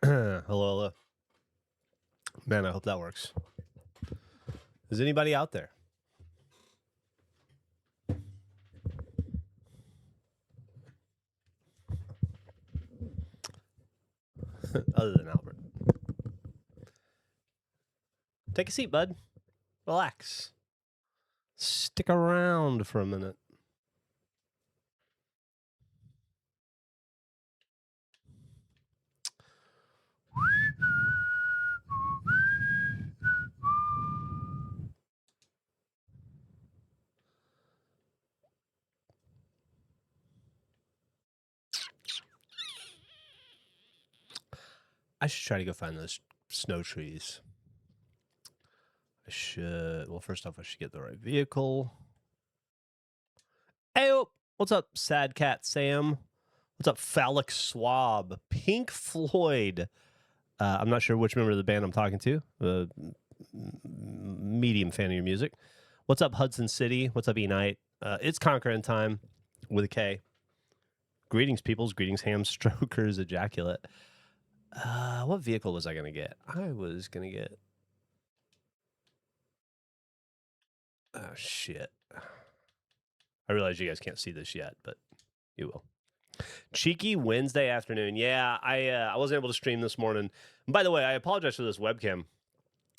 Hello, hello. Man, I hope that works. Is anybody out there? Other than Albert. Take a seat, bud. Relax. Stick around for a minute. I should try to go find those snow trees. I should. Well, first off, I should get the right vehicle. Hey, what's up, Sad Cat Sam? What's up, Phallic Swab? Pink Floyd. I'm not sure which member of the band I'm talking to. Medium fan of your music. What's up, Hudson City? What's up, E-Night? It's Conquering Time with a K. Greetings, peoples. Greetings, hamstrokers, ejaculate. What vehicle was I going to get? I was going to get... Oh, shit. I realize you guys can't see this yet, but you will. Cheeky Wednesday afternoon. Yeah, I wasn't able to stream this morning. And by the way, I apologize for this webcam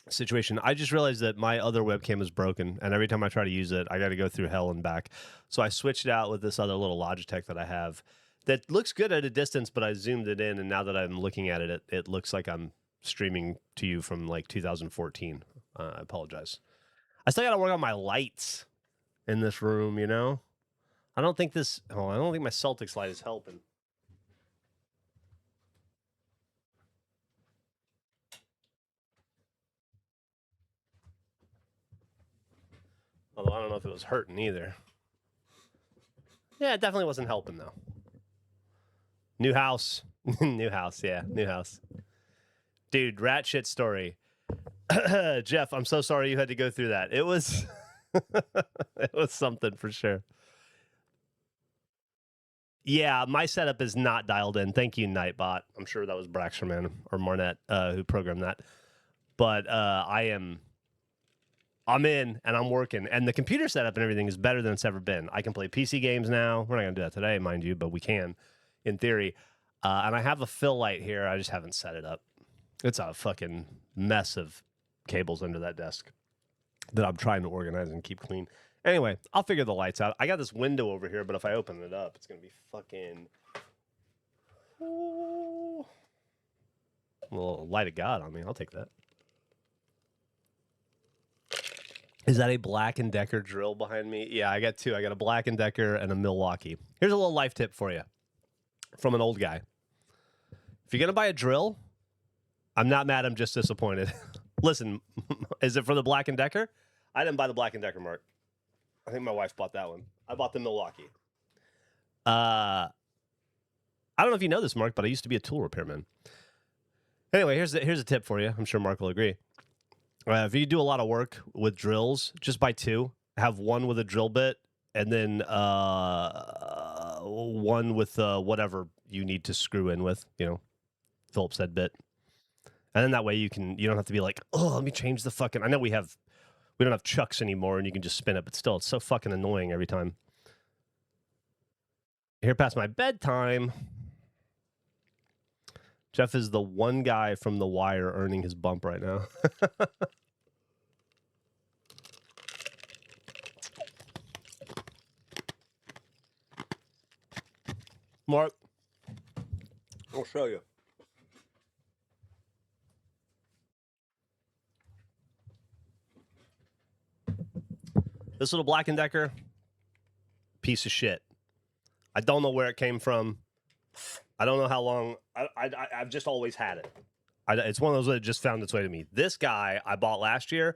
situation. I just realized that my other webcam is broken, and every time I try to use it, I got to go through hell and back. So I switched it out with this other little Logitech that I have that looks good at a distance, but I zoomed it in, and now that I'm looking at it, it looks like I'm streaming to you from like 2014. I apologize. I still got to work on my lights in this room, you know? I don't think this... Oh, I don't think my Celtics light is helping. Although I don't know if it was hurting either. Yeah, it definitely wasn't helping, though. New house. New house, yeah. New house. Dude, rat shit story. Jeff, I'm so sorry you had to go through that. It was... it was something for sure. Yeah, my setup is not dialed in. Thank you, Nightbot. I'm sure that was Braxerman or Marnette who programmed that. But I'm in and I'm working. And the computer setup and everything is better than it's ever been. I can play PC games now. We're not going to do that today, mind you, but we can in theory. And I have a fill light here. I just haven't set it up. It's a fucking mess of cables under that desk that I'm trying to organize and keep clean. Anyway, I'll figure the lights out. I got this window over here, but if I open it up, it's going to be fucking... Ooh. A little light of God on me. I'll take that. Is that a Black & Decker drill behind me? Yeah, I got two. I got a Black & Decker and a Milwaukee. Here's a little life tip for you from an old guy. If you're going to buy a drill, I'm not mad. I'm just disappointed. Listen, is it for the Black & Decker? I didn't buy the Black & Decker, Mark. I think my wife bought that one. I bought the Milwaukee. I don't know if you know this, Mark, but I used to be a tool repairman. Anyway, here's a tip for you. I'm sure Mark will agree. If you do a lot of work with drills, just buy two. Have one with a drill bit, and then one with whatever you need to screw in with. You know, Phillips head bit. And then that way you don't have to be like, oh, let me change the fucking... I know we don't have chucks anymore, and you can just spin it, but still, it's so fucking annoying every time. Here past my bedtime. Jeff is the one guy from The Wire earning his bump right now. Mark, I'll show you. This little Black & Decker, piece of shit. I don't know where it came from. I don't know how long. I've just always had it. It's one of those that just found its way to me. This guy I bought last year,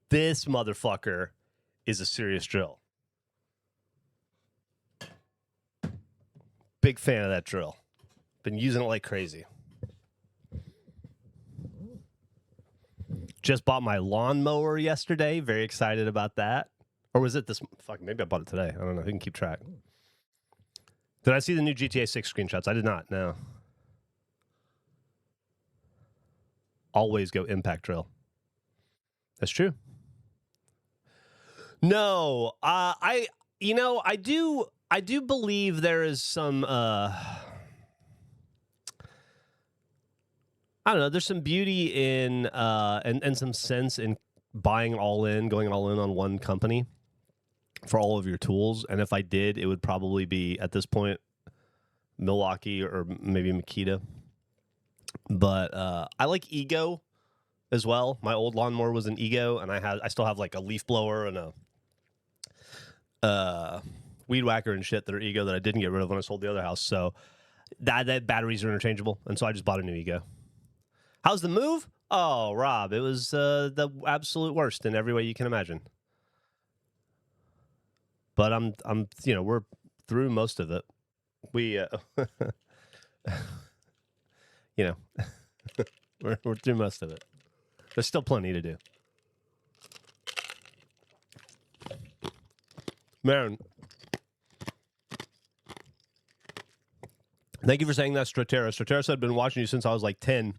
this motherfucker is a serious drill. Big fan of that drill. Been using it like crazy. Just bought my lawnmower yesterday. Very excited about that. Or was it this? Fuck, maybe I bought it today. I don't know. Who can keep track? Did I see the new GTA 6 screenshots? I did not. No. always go impact drill. That's true. No, I do believe there is some I don't know, there's some beauty in and some sense in buying all in, going all in on one company for all of your tools. And if I did, it would probably be at this point Milwaukee or maybe Makita. But I like Ego as well. My old lawnmower was an Ego, and I still have like a leaf blower and a weed whacker and shit that are Ego that I didn't get rid of when I sold the other house. So that batteries are interchangeable, and so I just bought a new Ego. How's the move? Oh, Rob, it was the absolute worst in every way you can imagine. But I'm we're through most of it. We we're through most of it. There's still plenty to do. Man, thank you for saying that, Stratera. Stratera said, I've been watching you since I was like 10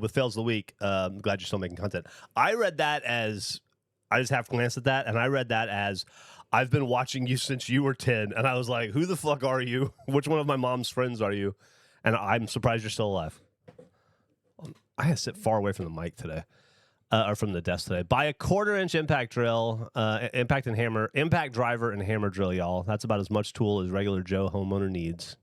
with Fails of the Week. I'm glad you're still making content. I read that as, I just half glanced at that, and I read that as, I've been watching you since you were 10. And I was like, who the fuck are you? Which one of my mom's friends are you? And I'm surprised you're still alive. I had to sit far away from the mic today. Or from the desk today. Buy a 1/4-inch impact drill, impact driver and hammer drill, y'all. That's about as much tool as regular Joe homeowner needs.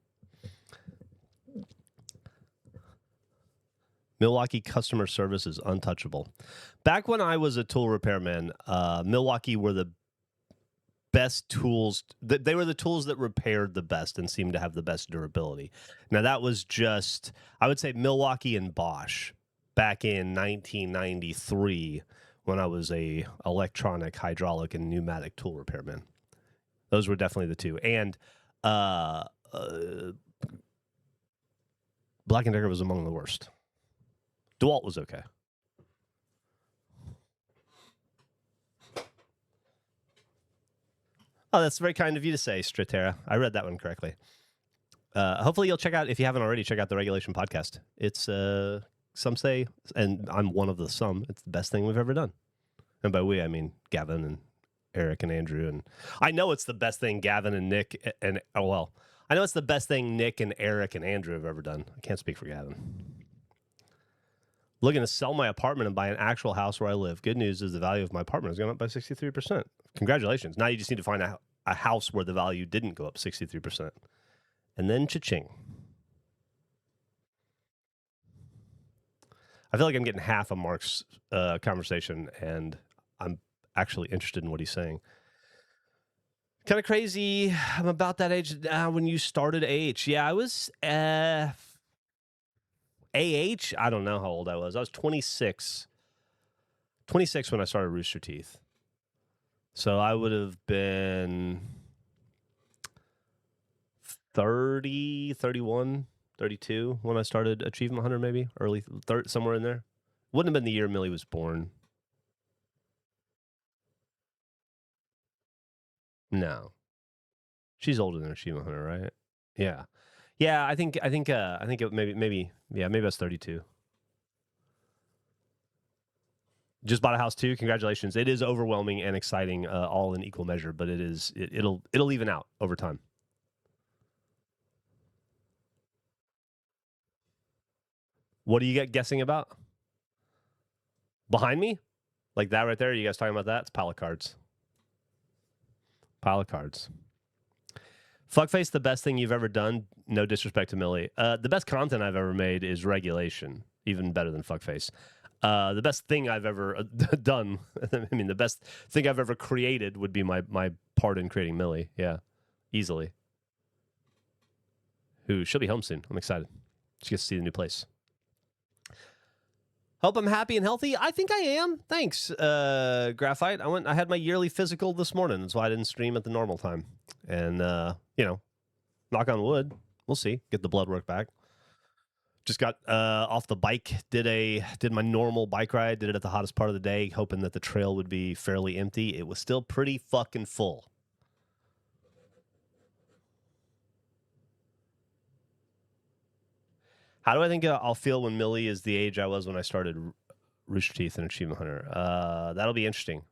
Milwaukee customer service is untouchable. Back when I was a tool repairman, Milwaukee were the best tools. They were the tools that repaired the best and seemed to have the best durability. Now, that was just, I would say Milwaukee and Bosch. Back in 1993, when I was a electronic, hydraulic, and pneumatic tool repairman, those were definitely the two. And Black & Decker was among the worst. DeWalt was okay. Oh, that's very kind of you to say, Stratera. I read that one correctly. Hopefully you'll check out, if you haven't already, check out the Regulation podcast. It's some say, and I'm one of the some, it's the best thing we've ever done. And by we, I mean Gavin and Eric and Andrew. And I know it's the best thing Gavin and Nick and, I know it's the best thing Nick and Eric and Andrew have ever done. I can't speak for Gavin. Looking to sell my apartment and buy an actual house where I live. Good news is the value of my apartment has gone up by 63%. Congratulations. Now you just need to find a house where the value didn't go up 63%. And then cha-ching. I feel like I'm getting half of Mark's conversation, and I'm actually interested in what he's saying. Kind of crazy. I'm about that age when you started AH. Yeah, I was AH. I don't know how old I was. I was 26. 26 when I started Rooster Teeth. So I would have been 30, 31. 32 when I started Achievement Hunter, maybe early somewhere in there. Wouldn't have been the year Millie was born. No, she's older than Achievement Hunter, right? Yeah, yeah. I think it maybe I was 32. Just bought a house too. Congratulations! It is overwhelming and exciting, all in equal measure, but it'll even out over time. What are you guessing about? Behind me? Like that right there? You guys talking about that? It's pile of cards. Pile of cards. Fuckface, the best thing you've ever done? No disrespect to Millie. The best content I've ever made is Regulation. Even better than Fuckface. The best thing I've ever done, I mean, the best thing I've ever created would be my part in creating Millie. Yeah, easily. Who she'll be home soon. I'm excited. She gets to see the new place. Hope I'm happy and healthy. I think I am. Thanks, Graphite. I had my yearly physical this morning. That's why I didn't stream at the normal time. And knock on wood. We'll see. Get the blood work back. Just got off the bike. Did my normal bike ride. Did it at the hottest part of the day, hoping that the trail would be fairly empty. It was still pretty fucking full. How do I think I'll feel when Millie is the age I was when I started Rooster Teeth and Achievement Hunter? That'll be interesting.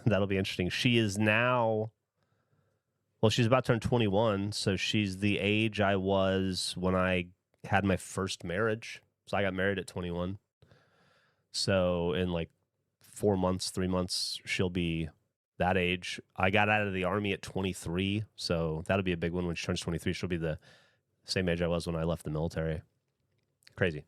That'll be interesting. She is now, well, she's about to turn 21, so she's the age I was when I had my first marriage. So I got married at 21. So in like 4 months, 3 months, she'll be that age. I got out of the Army at 23, so that'll be a big one when she turns 23. She'll be the same age I was when I left the military. Crazy.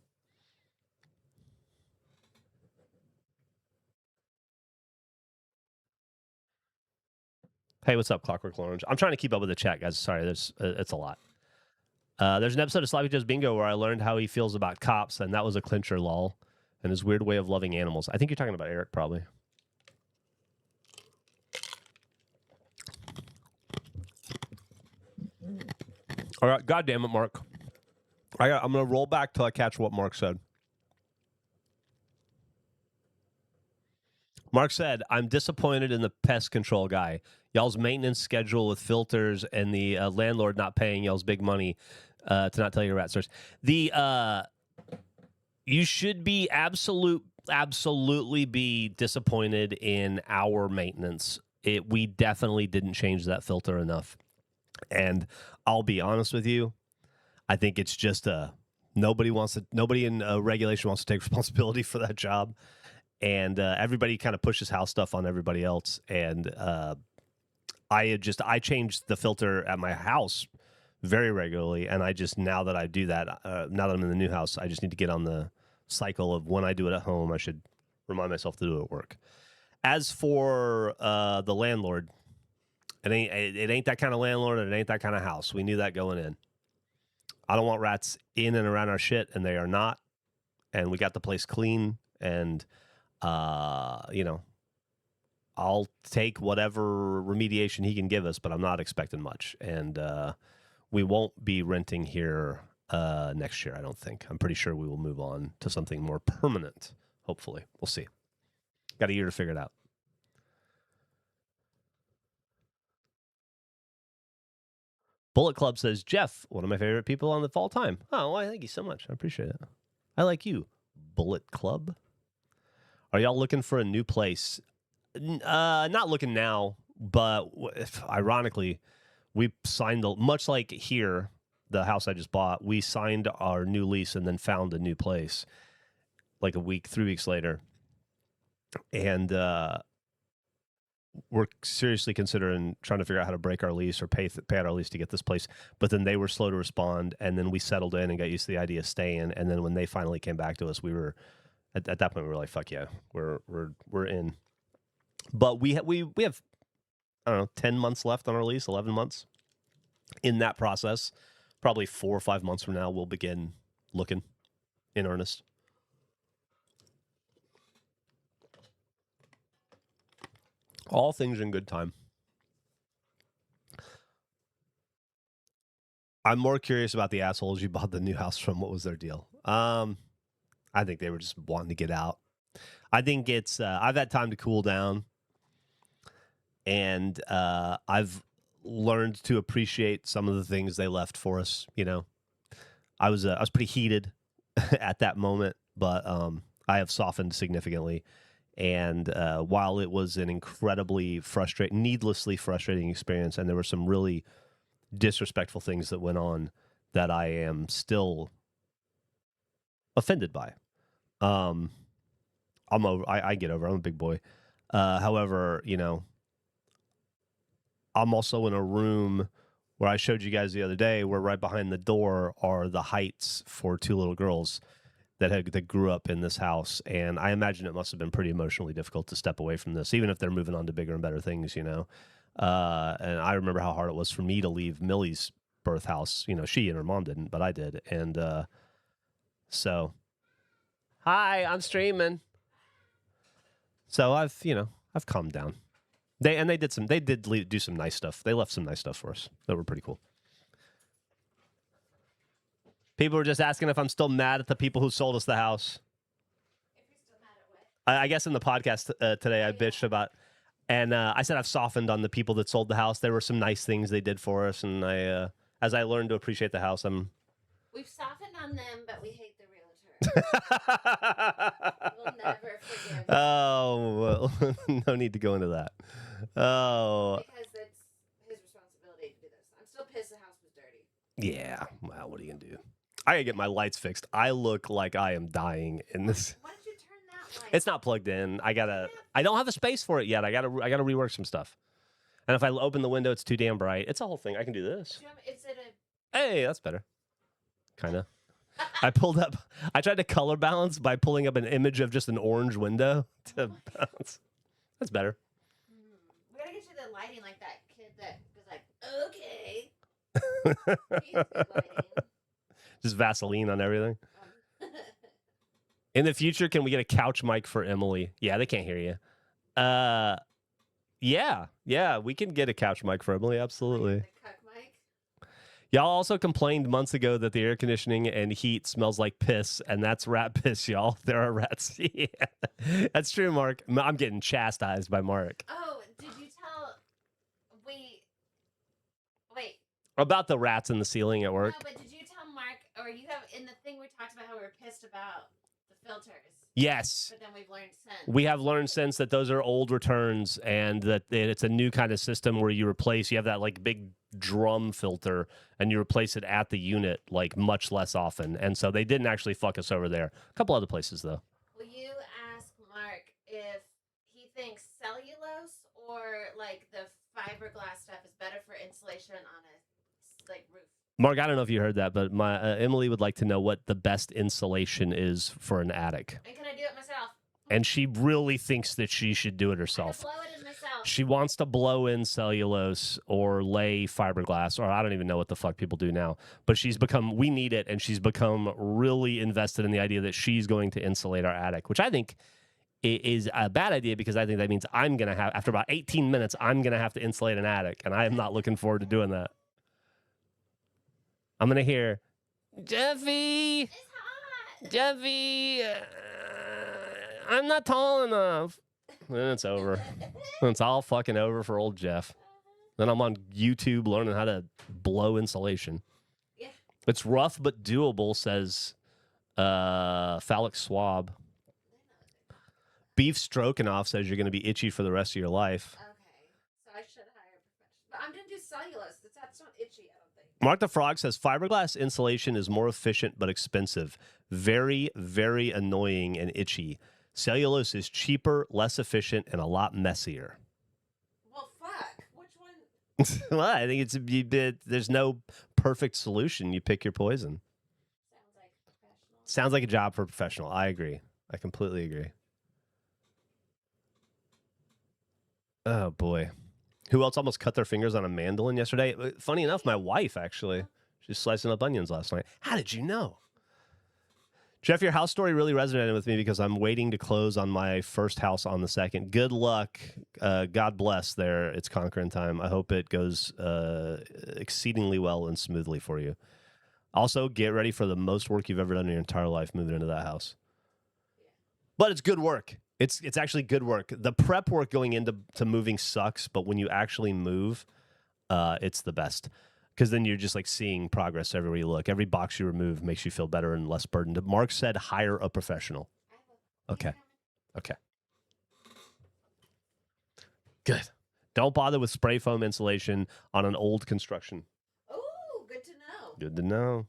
Hey, what's up, Clockwork Orange? I'm trying to keep up with the chat, guys. Sorry, it's a lot. There's an episode of Sloppy Joe's Bingo where I learned how he feels about cops, and that was a clincher, lol, and his weird way of loving animals. I think you're talking about Eric, probably. All right, God damn it, Mark. I'm going to roll back till I catch what Mark said. Mark said, I'm disappointed in the pest control guy. Y'all's maintenance schedule with filters and the landlord not paying y'all's big money to not tell your rat stories. You should be absolutely be disappointed in our maintenance. We definitely didn't change that filter enough. And I'll be honest with you, I think it's just nobody in regulation wants to take responsibility for that job. And everybody kind of pushes house stuff on everybody else. And I changed the filter at my house very regularly. And now that I do that, now that I'm in the new house, I just need to get on the cycle of when I do it at home, I should remind myself to do it at work. As for the landlord, it ain't that kind of landlord, and it ain't that kind of house. We knew that going in. I don't want rats in and around our shit, and they are not. And we got the place clean, and I'll take whatever remediation he can give us, but I'm not expecting much. And we won't be renting here next year, I don't think. I'm pretty sure we will move on to something more permanent, hopefully. We'll see. Got a year to figure it out. Bullet Club says, Jeff, one of my favorite people on the fall time. Oh, well, thank you so much. I appreciate it. I like you, Bullet Club. Are y'all looking for a new place? Not looking now, but ironically, we signed, much like here, the house I just bought, we signed our new lease and then found a new place like 3 weeks later. And we're seriously considering trying to figure out how to break our lease or pay out our lease to get this place. But then they were slow to respond, and then we settled in and got used to the idea of staying. And then when they finally came back to us, we were at that point we were like, "Fuck yeah, we're in." But we have I don't know 10 months left on our lease, 11 months. In that process, probably 4 or 5 months from now, we'll begin looking in earnest. All things in good time. I'm more curious about the assholes you bought the new house from. What was their deal? I think they were just wanting to get out. I think it's I've had time to cool down, and I've learned to appreciate some of the things they left for us. You know, I was pretty heated at that moment, but I have softened significantly. And while it was an incredibly needlessly frustrating experience, and there were some really disrespectful things that went on that I am still offended by. I get over. I'm a big boy. However, I'm also in a room where I showed you guys the other day, where right behind the door are the heights for 2 little girls that grew up in this house, and I imagine it must have been pretty emotionally difficult to step away from this, even if they're moving on to bigger and better things, And I remember how hard it was for me to leave Millie's birth house. She and her mom didn't, but I did, and so. Hi, I'm streaming. So I've calmed down. They did do some nice stuff. They left some nice stuff for us that were pretty cool. People were just asking if I'm still mad at the people who sold us the house. If you're still mad at what? I guess in the podcast today I bitched about, and I said I've softened on the people that sold the house. There were some nice things they did for us, and as I learned to appreciate the house, we've softened on them, but we hate their We'll never forgive him. Oh, well, no need to go into that. Oh. Because it's his responsibility to do this. I'm still pissed the house was dirty. Yeah. Well, what are you going to do? I got to get my lights fixed. I look like I am dying in this. Why don't you turn that light? It's not plugged in. I don't have a space for it yet. I gotta rework some stuff. And if I open the window, it's too damn bright. It's a whole thing. I can do this. Is it a... Hey, that's better. Kind of. I tried to color balance by pulling up an image of just an orange window to balance. That's better. We gotta get you the lighting like that kid that was like, okay. Just Vaseline on everything. In the future, can we get a couch mic for Emily? Yeah, they can't hear you. Yeah, we can get a couch mic for Emily. Absolutely. Y'all also complained months ago that the air conditioning and heat smells like piss, and that's rat piss, y'all. There are rats. Yeah, that's true, Mark. I'm getting chastised by Mark. Oh, did you tell... Wait. About the rats in the ceiling at work? No, but did you tell Mark, or you have, in the thing we talked about how we were pissed about the filters? Yes. But then we've learned since. We have learned since that those are old returns and that it's a new kind of system where you have that like big drum filter and you replace it at the unit like much less often. And so they didn't actually fuck us over there. A couple other places though. Will you ask Mark if he thinks cellulose or like the fiberglass stuff is better for insulation on a like roof? Mark, I don't know if you heard that, but my Emily would like to know what the best insulation is for an attic. And can I do it myself? And she really thinks that she should do it herself. Blow it in myself. She wants to blow in cellulose or lay fiberglass, or I don't even know what the fuck people do now. But we need it, and she's become really invested in the idea that she's going to insulate our attic, which I think is a bad idea because I think that means I'm going to have, after about 18 minutes, I'm going to have to insulate an attic, and I am not looking forward to doing that. I'm going to hear, Jeffy! It's hot! Jeffy! I'm not tall enough. Then it's over. It's all fucking over for old Jeff. Then I'm on YouTube learning how to blow insulation. Yeah. It's rough but doable, says Phallic Swab. Beef Stroganoff says you're going to be itchy for the rest of your life. Okay. So I should hire a professional. But I'm going to do cellulose. That's not itchy, I don't think. Mark the Frog says fiberglass insulation is more efficient but expensive. Very, very annoying and itchy. Cellulose is cheaper, less efficient, and a lot messier. Well, fuck. Which one? Well, I think it's a bit. There's no perfect solution. You pick your poison. Sounds like professional. Sounds like a job for a professional. I agree. I completely agree. Oh, boy. Who else almost cut their fingers on a mandolin yesterday? Funny enough, my wife, actually. She's slicing up onions last night. How did you know? Jeff, your house story really resonated with me because I'm waiting to close on my first house on the 2nd. Good luck. God bless there. It's conquering time. I hope it goes exceedingly well and smoothly for you. Also, get ready for the most work you've ever done in your entire life moving into that house. But it's good work. It's actually good work. The prep work going into moving sucks, but when you actually move, it's the best. Because then you're just like seeing progress everywhere you look. Every box you remove makes you feel better and less burdened. Mark said hire a professional. Okay. Good. Don't bother with spray foam insulation on an old construction. Oh, good to know. Good to know.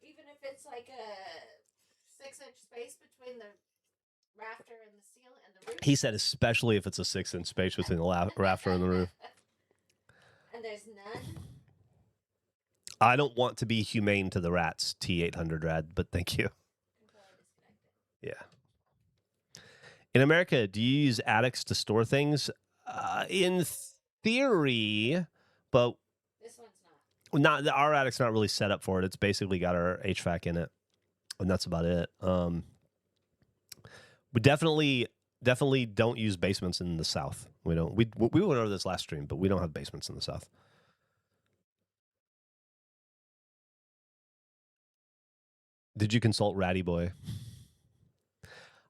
Even if it's like a 6-inch space between the rafter and the ceiling and the roof? He said especially if it's a 6-inch space between the rafter and the roof. And there's none? I don't want to be humane to the rats, T800 Rad, but thank you. Yeah. In America, do you use attics to store things? In theory, but this one's not. Our attic's not really set up for it. It's basically got our HVAC in it, and that's about it. We definitely don't use basements in the South. We don't. We went over this last stream, but we don't have basements in the South. Did you consult Ratty Boy?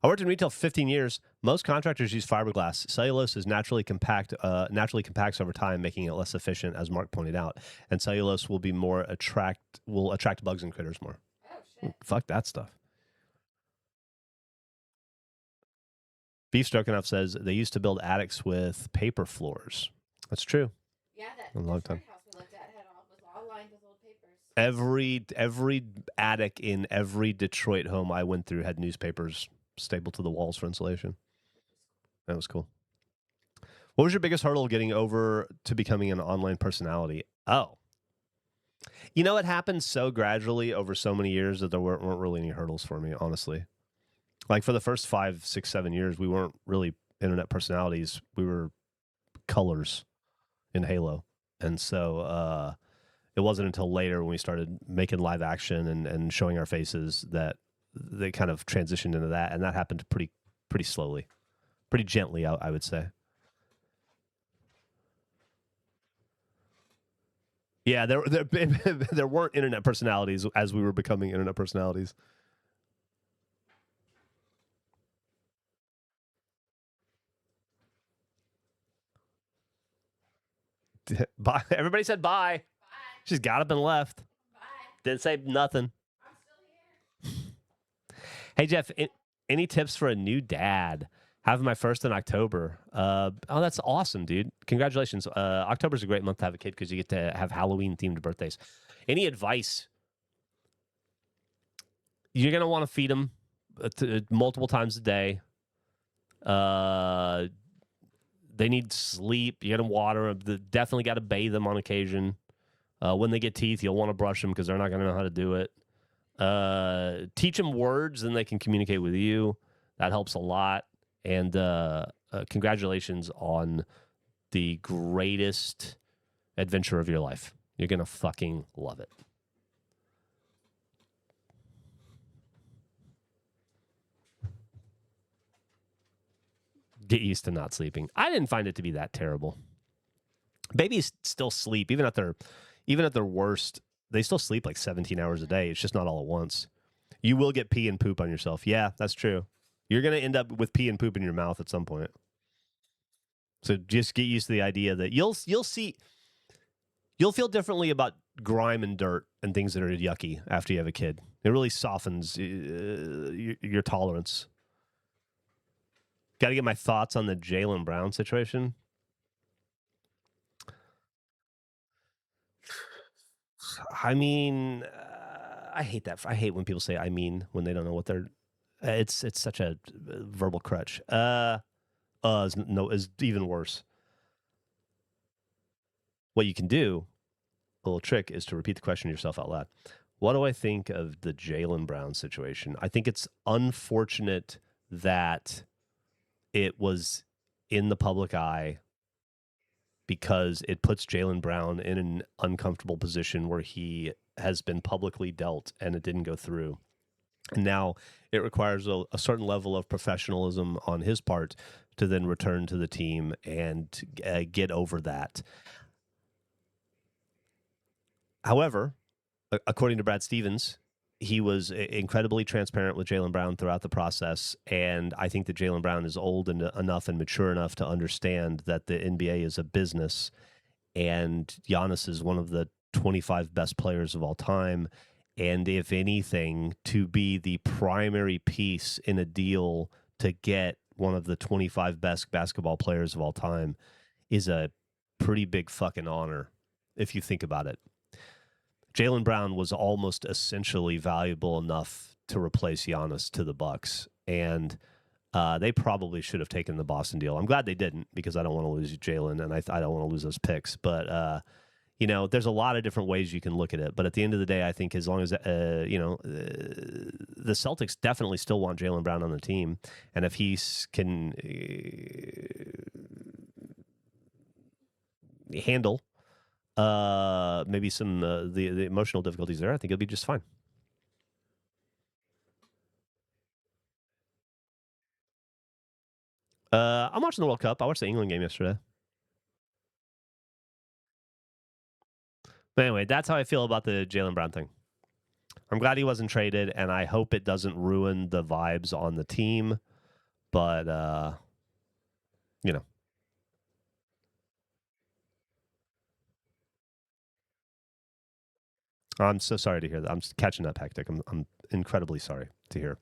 I worked in retail 15 years. Most contractors use fiberglass. Cellulose is naturally compacts over time, making it less efficient, as Mark pointed out. And cellulose will attract bugs and critters more. Oh shit. Fuck that stuff. Beef Stroganoff says they used to build attics with paper floors. That's true. Yeah, A long time. Detroit house we looked at was all lined with old papers. Every attic in every Detroit home I went through had newspapers stapled to the walls for insulation. That was cool. What was your biggest hurdle getting over to becoming an online personality? Oh, you know, it happened so gradually over so many years that there weren't really any hurdles for me, honestly. Like for the first 5, 6, 7 years, we weren't really internet personalities. We were colors in Halo. And so it wasn't until later when we started making live action and showing our faces that they kind of transitioned into that. And that happened pretty slowly, pretty gently, I would say. Yeah, there weren't internet personalities as we were becoming internet personalities. Bye. Everybody said bye. Bye. She's got up and left. Bye. Didn't say nothing. I'm still here. Hey, Jeff, any tips for a new dad? Having my first in October. Oh, that's awesome, dude. Congratulations. October's a great month to have a kid because you get to have Halloween-themed birthdays. Any advice? You're going to want to feed them multiple times a day. They need sleep. You got to water them. Definitely got to bathe them on occasion. When they get teeth, you'll want to brush them because they're not going to know how to do it. Teach them words, and they can communicate with you. That helps a lot. And congratulations on the greatest adventure of your life. You're going to fucking love it. Get used to not sleeping. I didn't find it to be that terrible. Babies still sleep, even at their worst. They still sleep like 17 hours a day. It's just not all at once. You will get pee and poop on yourself. Yeah, that's true. You're going to end up with pee and poop in your mouth at some point. So just get used to the idea that you'll feel differently about grime and dirt and things that are yucky after you have a kid. It really softens your tolerance. Got to get my thoughts on the Jaylen Brown situation. I mean, I hate that. I hate when people say "I mean" when they don't know what they're. It's such a verbal crutch. Is even worse. What you can do, a little trick, is to repeat the question to yourself out loud. What do I think of the Jaylen Brown situation? I think it's unfortunate that it was in the public eye because it puts Jaylen Brown in an uncomfortable position where he has been publicly dealt and it didn't go through. And now it requires a certain level of professionalism on his part to then return to the team and get over that. However, according to Brad Stevens, he was incredibly transparent with Jaylen Brown throughout the process. And I think that Jaylen Brown is old enough and mature enough to understand that the NBA is a business. And Giannis is one of the 25 best players of all time. And if anything, to be the primary piece in a deal to get one of the 25 best basketball players of all time is a pretty big fucking honor, if you think about it. Jaylen Brown was almost essentially valuable enough to replace Giannis to the Bucks, and they probably should have taken the Boston deal. I'm glad they didn't because I don't want to lose Jaylen, and I don't want to lose those picks. But there's a lot of different ways you can look at it. But at the end of the day, I think as long as the Celtics definitely still want Jaylen Brown on the team, and if he can handle maybe some the emotional difficulties there, I think it'll be just fine. I'm watching the World Cup. I watched the England game yesterday. But anyway, that's how I feel about the Jaylen Brown thing. I'm glad he wasn't traded, and I hope it doesn't ruin the vibes on the team. But I'm so sorry to hear that. I'm catching up hectic. I'm incredibly sorry to hear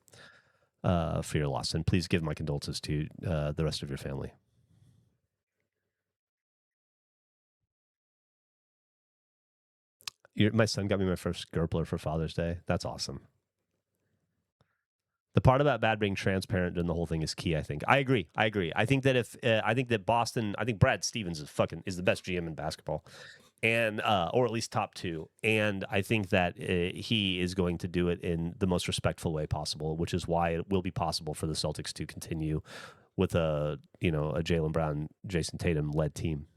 for your loss, and please give my condolences to the rest of your family. My son got me my first Gerpler for Father's Day. That's awesome. The part about bad being transparent in the whole thing is key. I think. I agree. I agree. I think that if I think that Boston, I think Brad Stevens is the best GM in basketball, and or at least top two. And I think that he is going to do it in the most respectful way possible, which is why it will be possible for the Celtics to continue with a Jaylen Brown, Jason Tatum led team.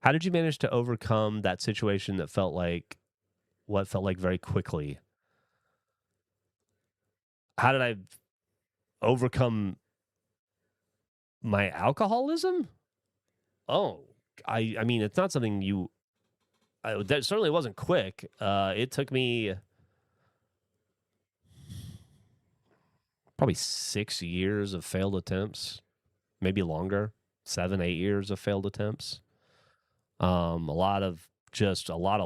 How did you manage to overcome that situation that felt like what felt like very quickly? How did I overcome my alcoholism? Oh, I mean, it's not something that certainly wasn't quick. It took me probably 6 years of failed attempts, maybe longer, 7, 8 years of failed attempts. A lot of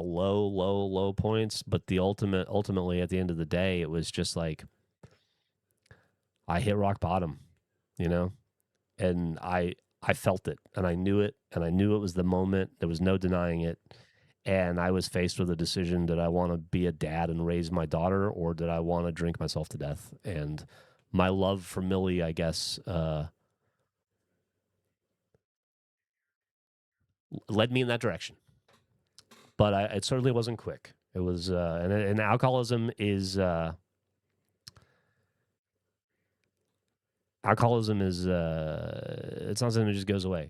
low points, but ultimately at the end of the day, it was just like I hit rock bottom, you know, and I felt it, and I knew it, and I knew it was the moment. There was no denying it, and I was faced with a decision: did I want to be a dad and raise my daughter, or did I want to drink myself to death? And my love for Millie, I guess, led me in that direction. But it certainly wasn't quick. It was, and alcoholism is it's not something that just goes away.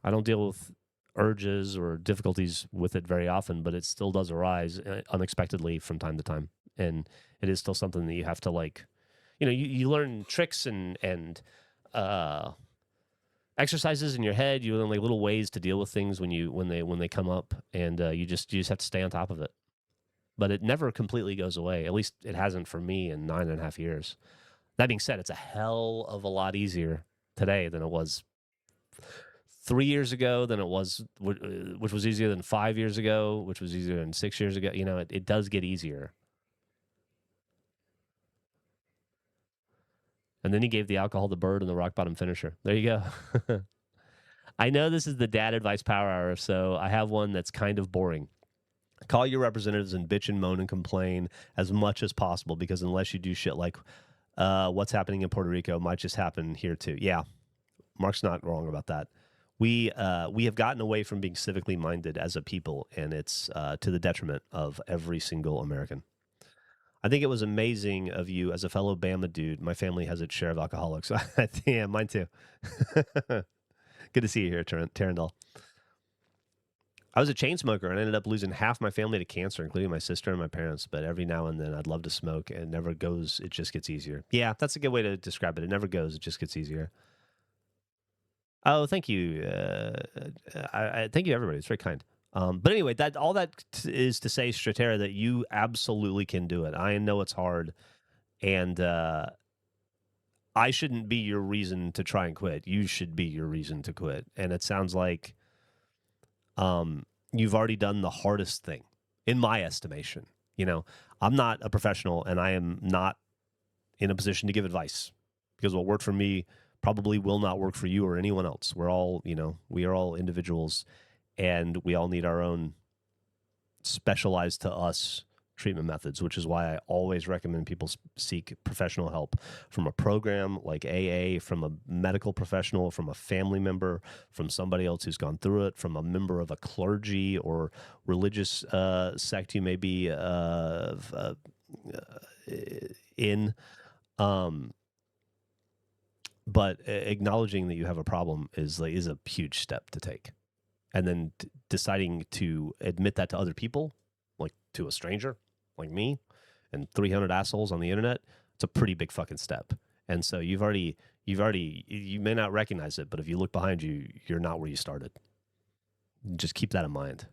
I don't deal with urges or difficulties with it very often, but it still does arise unexpectedly from time to time, and it is still something that you have to like. You learn tricks and uh, exercises in your head. You learn like little ways to deal with things when they come up, and you just have to stay on top of it. But it never completely goes away. At least it hasn't for me in 9.5 years. That being said, it's a hell of a lot easier today than it was 3 years ago, than it was, which was easier than 5 years ago, which was easier than 6 years ago. It does get easier. And then he gave the alcohol the bird and the rock bottom finisher. There you go. I know this is the dad advice power hour, so I have one that's kind of boring. Call your representatives and bitch and moan and complain as much as possible, because unless you do shit like what's happening in Puerto Rico might just happen here too. Yeah, Mark's not wrong about that. We have gotten away from being civically minded as a people, and it's to the detriment of every single American. I think it was amazing of you as a fellow Bama dude. My family has its share of alcoholics. Yeah, mine too. Good to see you here, Tarandal. I was a chain smoker and ended up losing half my family to cancer, including my sister and my parents. But every now and then I'd love to smoke, and it never goes. It just gets easier. Yeah, that's a good way to describe it. It never goes. It just gets easier. Oh, thank you. I thank you, everybody. It's very kind. But anyway, that all that is to say, Stratera, that you absolutely can do it. I know it's hard, and I shouldn't be your reason to try and quit. You should be your reason to quit. And it sounds like you've already done the hardest thing, in my estimation. I'm not a professional, and I am not in a position to give advice, because what worked for me probably will not work for you or anyone else. We are all individuals, and we all need our own specialized to us treatment methods, which is why I always recommend people seek professional help from a program like AA, from a medical professional, from a family member, from somebody else who's gone through it, from a member of a clergy or religious sect you may be in. But acknowledging that you have a problem is a huge step to take, and then deciding to admit that to other people, like to a stranger like me and 300 assholes on the internet. It's a pretty big fucking step. And so you may not recognize it, but if you look behind you, you're not where you started. Just keep that in mind.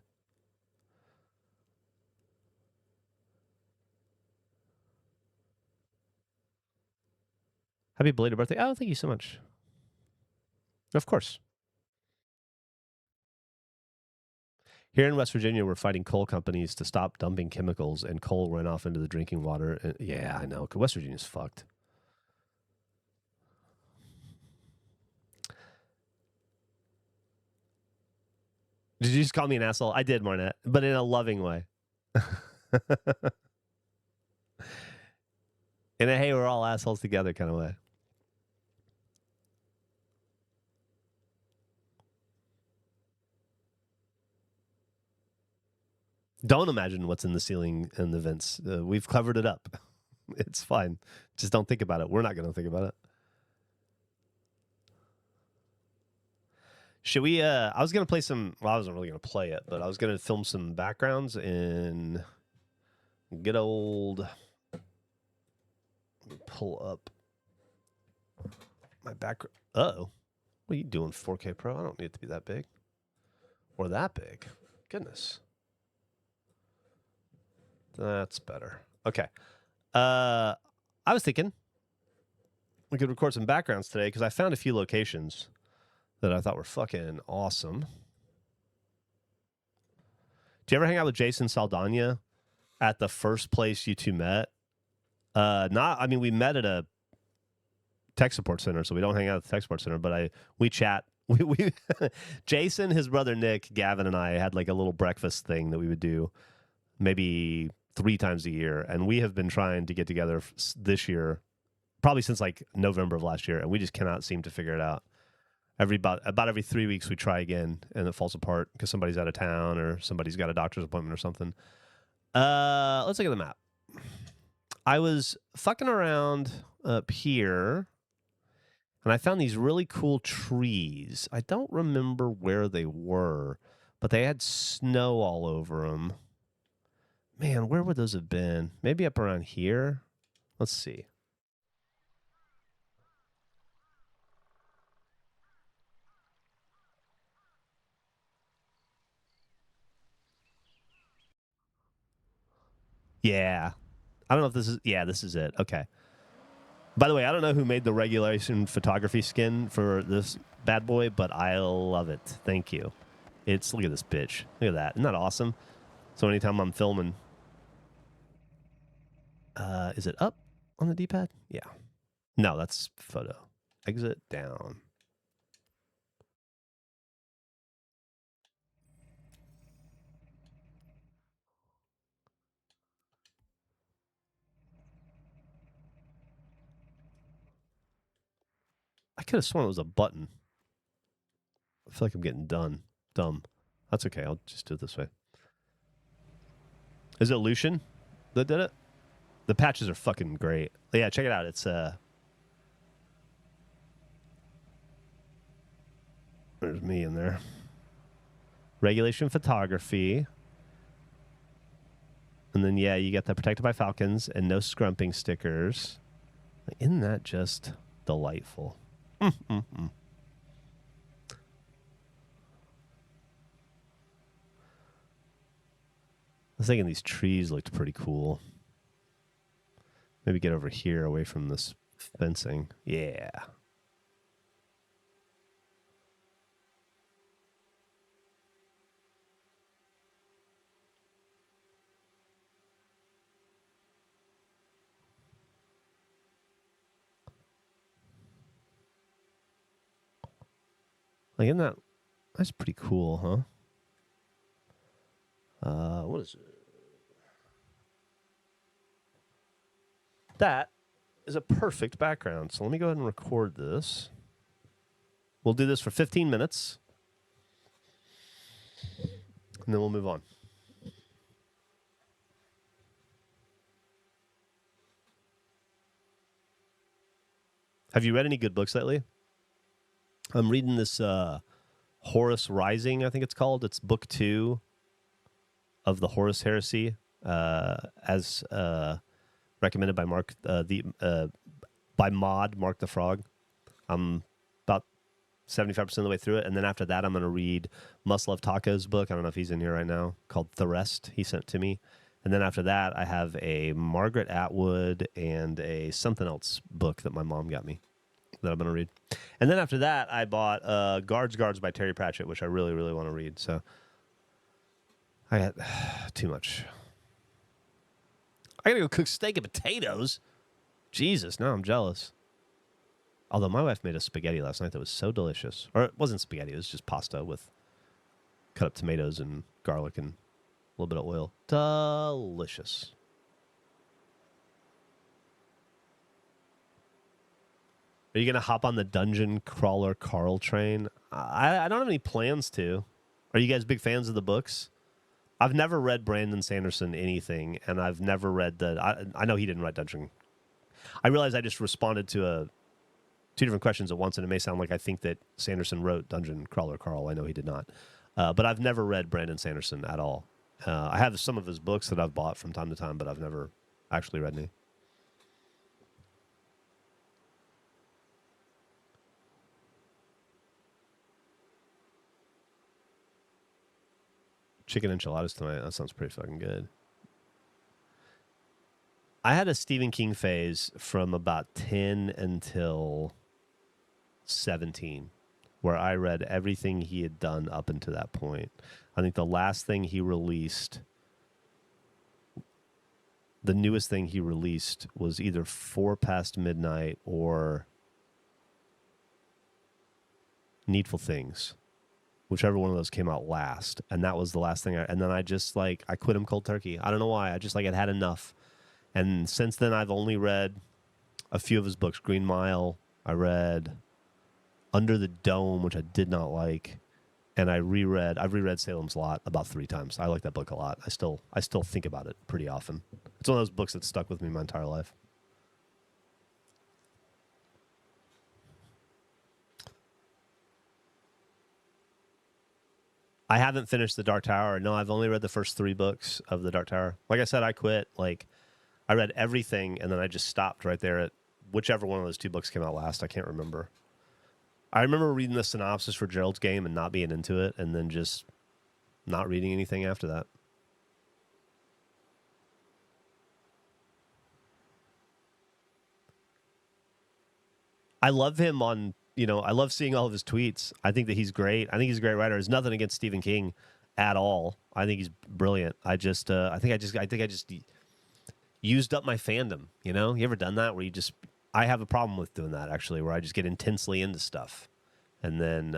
Happy belated birthday. Oh, thank you so much. Of course. Here in West Virginia, we're fighting coal companies to stop dumping chemicals and coal run off into the drinking water. And, yeah, I know. West Virginia's fucked. Did you just call me an asshole? I did, Marnette, but in a loving way. In a hey, we're all assholes together kind of way. Don't imagine what's in the ceiling and the vents. We've covered it up. It's fine. Just don't think about it. We're not going to think about it. Should we? I was going to play some. Well, I wasn't really going to play it, but I was going to film some backgrounds in good old. Let me pull up my background. Uh-oh. What are you doing, 4K Pro? I don't need it to be that big. Or that big. Goodness. That's better. Okay. I was thinking we could record some backgrounds today because I found a few locations that I thought were fucking awesome. Do you ever hang out with Jason Saldana at the first place you two met? We met at a tech support center, so we don't hang out at the tech support center, but we chat. We Jason, his brother Nick, Gavin, and I had like a little breakfast thing that we would do maybe 3 times a year, and we have been trying to get together this year, probably since like November of last year, and we just cannot seem to figure it out. About every 3 weeks we try again, and it falls apart because somebody's out of town or somebody's got a doctor's appointment or something. Let's look at the map. I was fucking around up here, and I found these really cool trees. I don't remember where they were, but they had snow all over them. Man, where would those have been? Maybe up around here? Let's see. Yeah. I don't know if this is... Yeah, this is it. Okay. By the way, I don't know who made the regulation photography skin for this bad boy, but I love it. Thank you. Look at this bitch. Look at that. Isn't that awesome? So anytime I'm filming... is it up on the D-pad? Yeah. No, that's photo. Exit down. I could have sworn it was a button. I feel like I'm getting dumb. That's okay. I'll just do it this way. Is it Lucian that did it? The patches are fucking great. Yeah, check it out. It's there's me in there. Regulation photography. And then yeah, you got the protected by falcons and no scrumping stickers. Isn't that just delightful? I was thinking these trees looked pretty cool. Maybe get over here away from this fencing. Yeah. Like, isn't that's pretty cool, huh? What is it? That is a perfect background. So let me go ahead and record this. We'll do this for 15 minutes. And then we'll move on. Have you read any good books lately? I'm reading this Horus Rising, I think it's called. It's book 2 of the Horus Heresy, as recommended by Mark by Mod Mark the Frog. I'm about 75% of the way through it, and then after that, I'm going to read Must Love Taco's book. I don't know if he's in here right now, called The Rest. He sent it to me, and then after that, I have a Margaret Atwood and a something else book that my mom got me that I'm going to read. And then after that, I bought Guards by Terry Pratchett, which I really, really want to read. So I got too much. I gotta go cook steak and potatoes. Jesus, now I'm jealous. Although my wife made a spaghetti last night that was so delicious. Or it wasn't spaghetti, it was just pasta with cut up tomatoes and garlic and a little bit of oil. Delicious. Are you going to hop on the Dungeon Crawler Carl train? I don't have any plans to. Are you guys big fans of the books? I've never read Brandon Sanderson anything, and I've never read I know he didn't write Dungeon. I realize I just responded to two different questions at once, and it may sound like I think that Sanderson wrote Dungeon Crawler Carl. I know he did not. But I've never read Brandon Sanderson at all. I have some of his books that I've bought from time to time, but I've never actually read any. Chicken enchiladas tonight. That sounds pretty fucking good. I had a Stephen King phase from about 10 until 17, where I read everything he had done up until that point. I think the last thing he released, the newest thing he released, was either 4 Past Midnight or Needful Things, whichever one of those came out last. And that was the last thing. And then I just I quit him cold turkey. I don't know why. I just had had enough. And since then, I've only read a few of his books. Green Mile, I read Under the Dome, which I did not like. And I've reread Salem's Lot about 3 times. I like that book a lot. I still think about it pretty often. It's one of those books that stuck with me my entire life. I haven't finished The Dark Tower. No, I've only read the first 3 books of The Dark Tower. Like I said, I quit. I read everything, and then I just stopped right there at whichever one of those 2 books came out last. I can't remember. I remember reading the synopsis for Gerald's Game and not being into it, and then just not reading anything after that. I love him on, I love seeing all of his tweets. I think that he's great. I think he's a great writer. There's nothing against Stephen King at all. I think he's brilliant. I think I just used up my fandom. You ever done that where I have a problem with doing that actually, where I just get intensely into stuff and then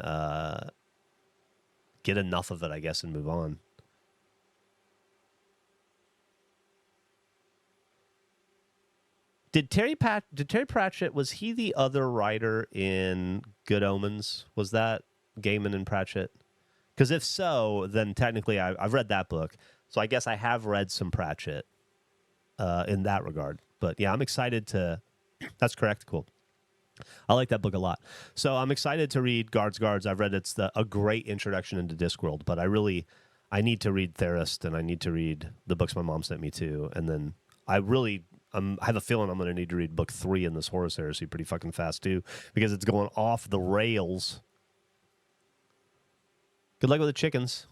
get enough of it, I guess, and move on. Did Terry Pratchett, was he the other writer in Good Omens? Was that Gaiman and Pratchett? Because if so, then technically I've read that book. So I guess I have read some Pratchett in that regard. But yeah, I'm excited to... That's correct. Cool. I like that book a lot. So I'm excited to read Guards. I've read a great introduction into Discworld, but I need to read Therist, and I need to read the books my mom sent me too. And then I have a feeling I'm going to need to read book 3 in this Horus Heresy pretty fucking fast too, because it's going off the rails. Good luck with the chickens.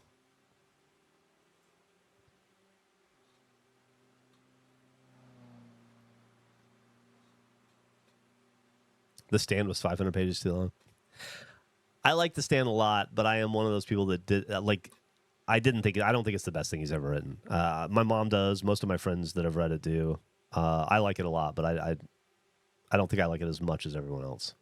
The Stand was 500 pages too long. I like The Stand a lot, but I am one of those people that I don't think it's the best thing he's ever written. My mom does. Most of my friends that have read it do. I like it a lot, but I don't think I like it as much as everyone else.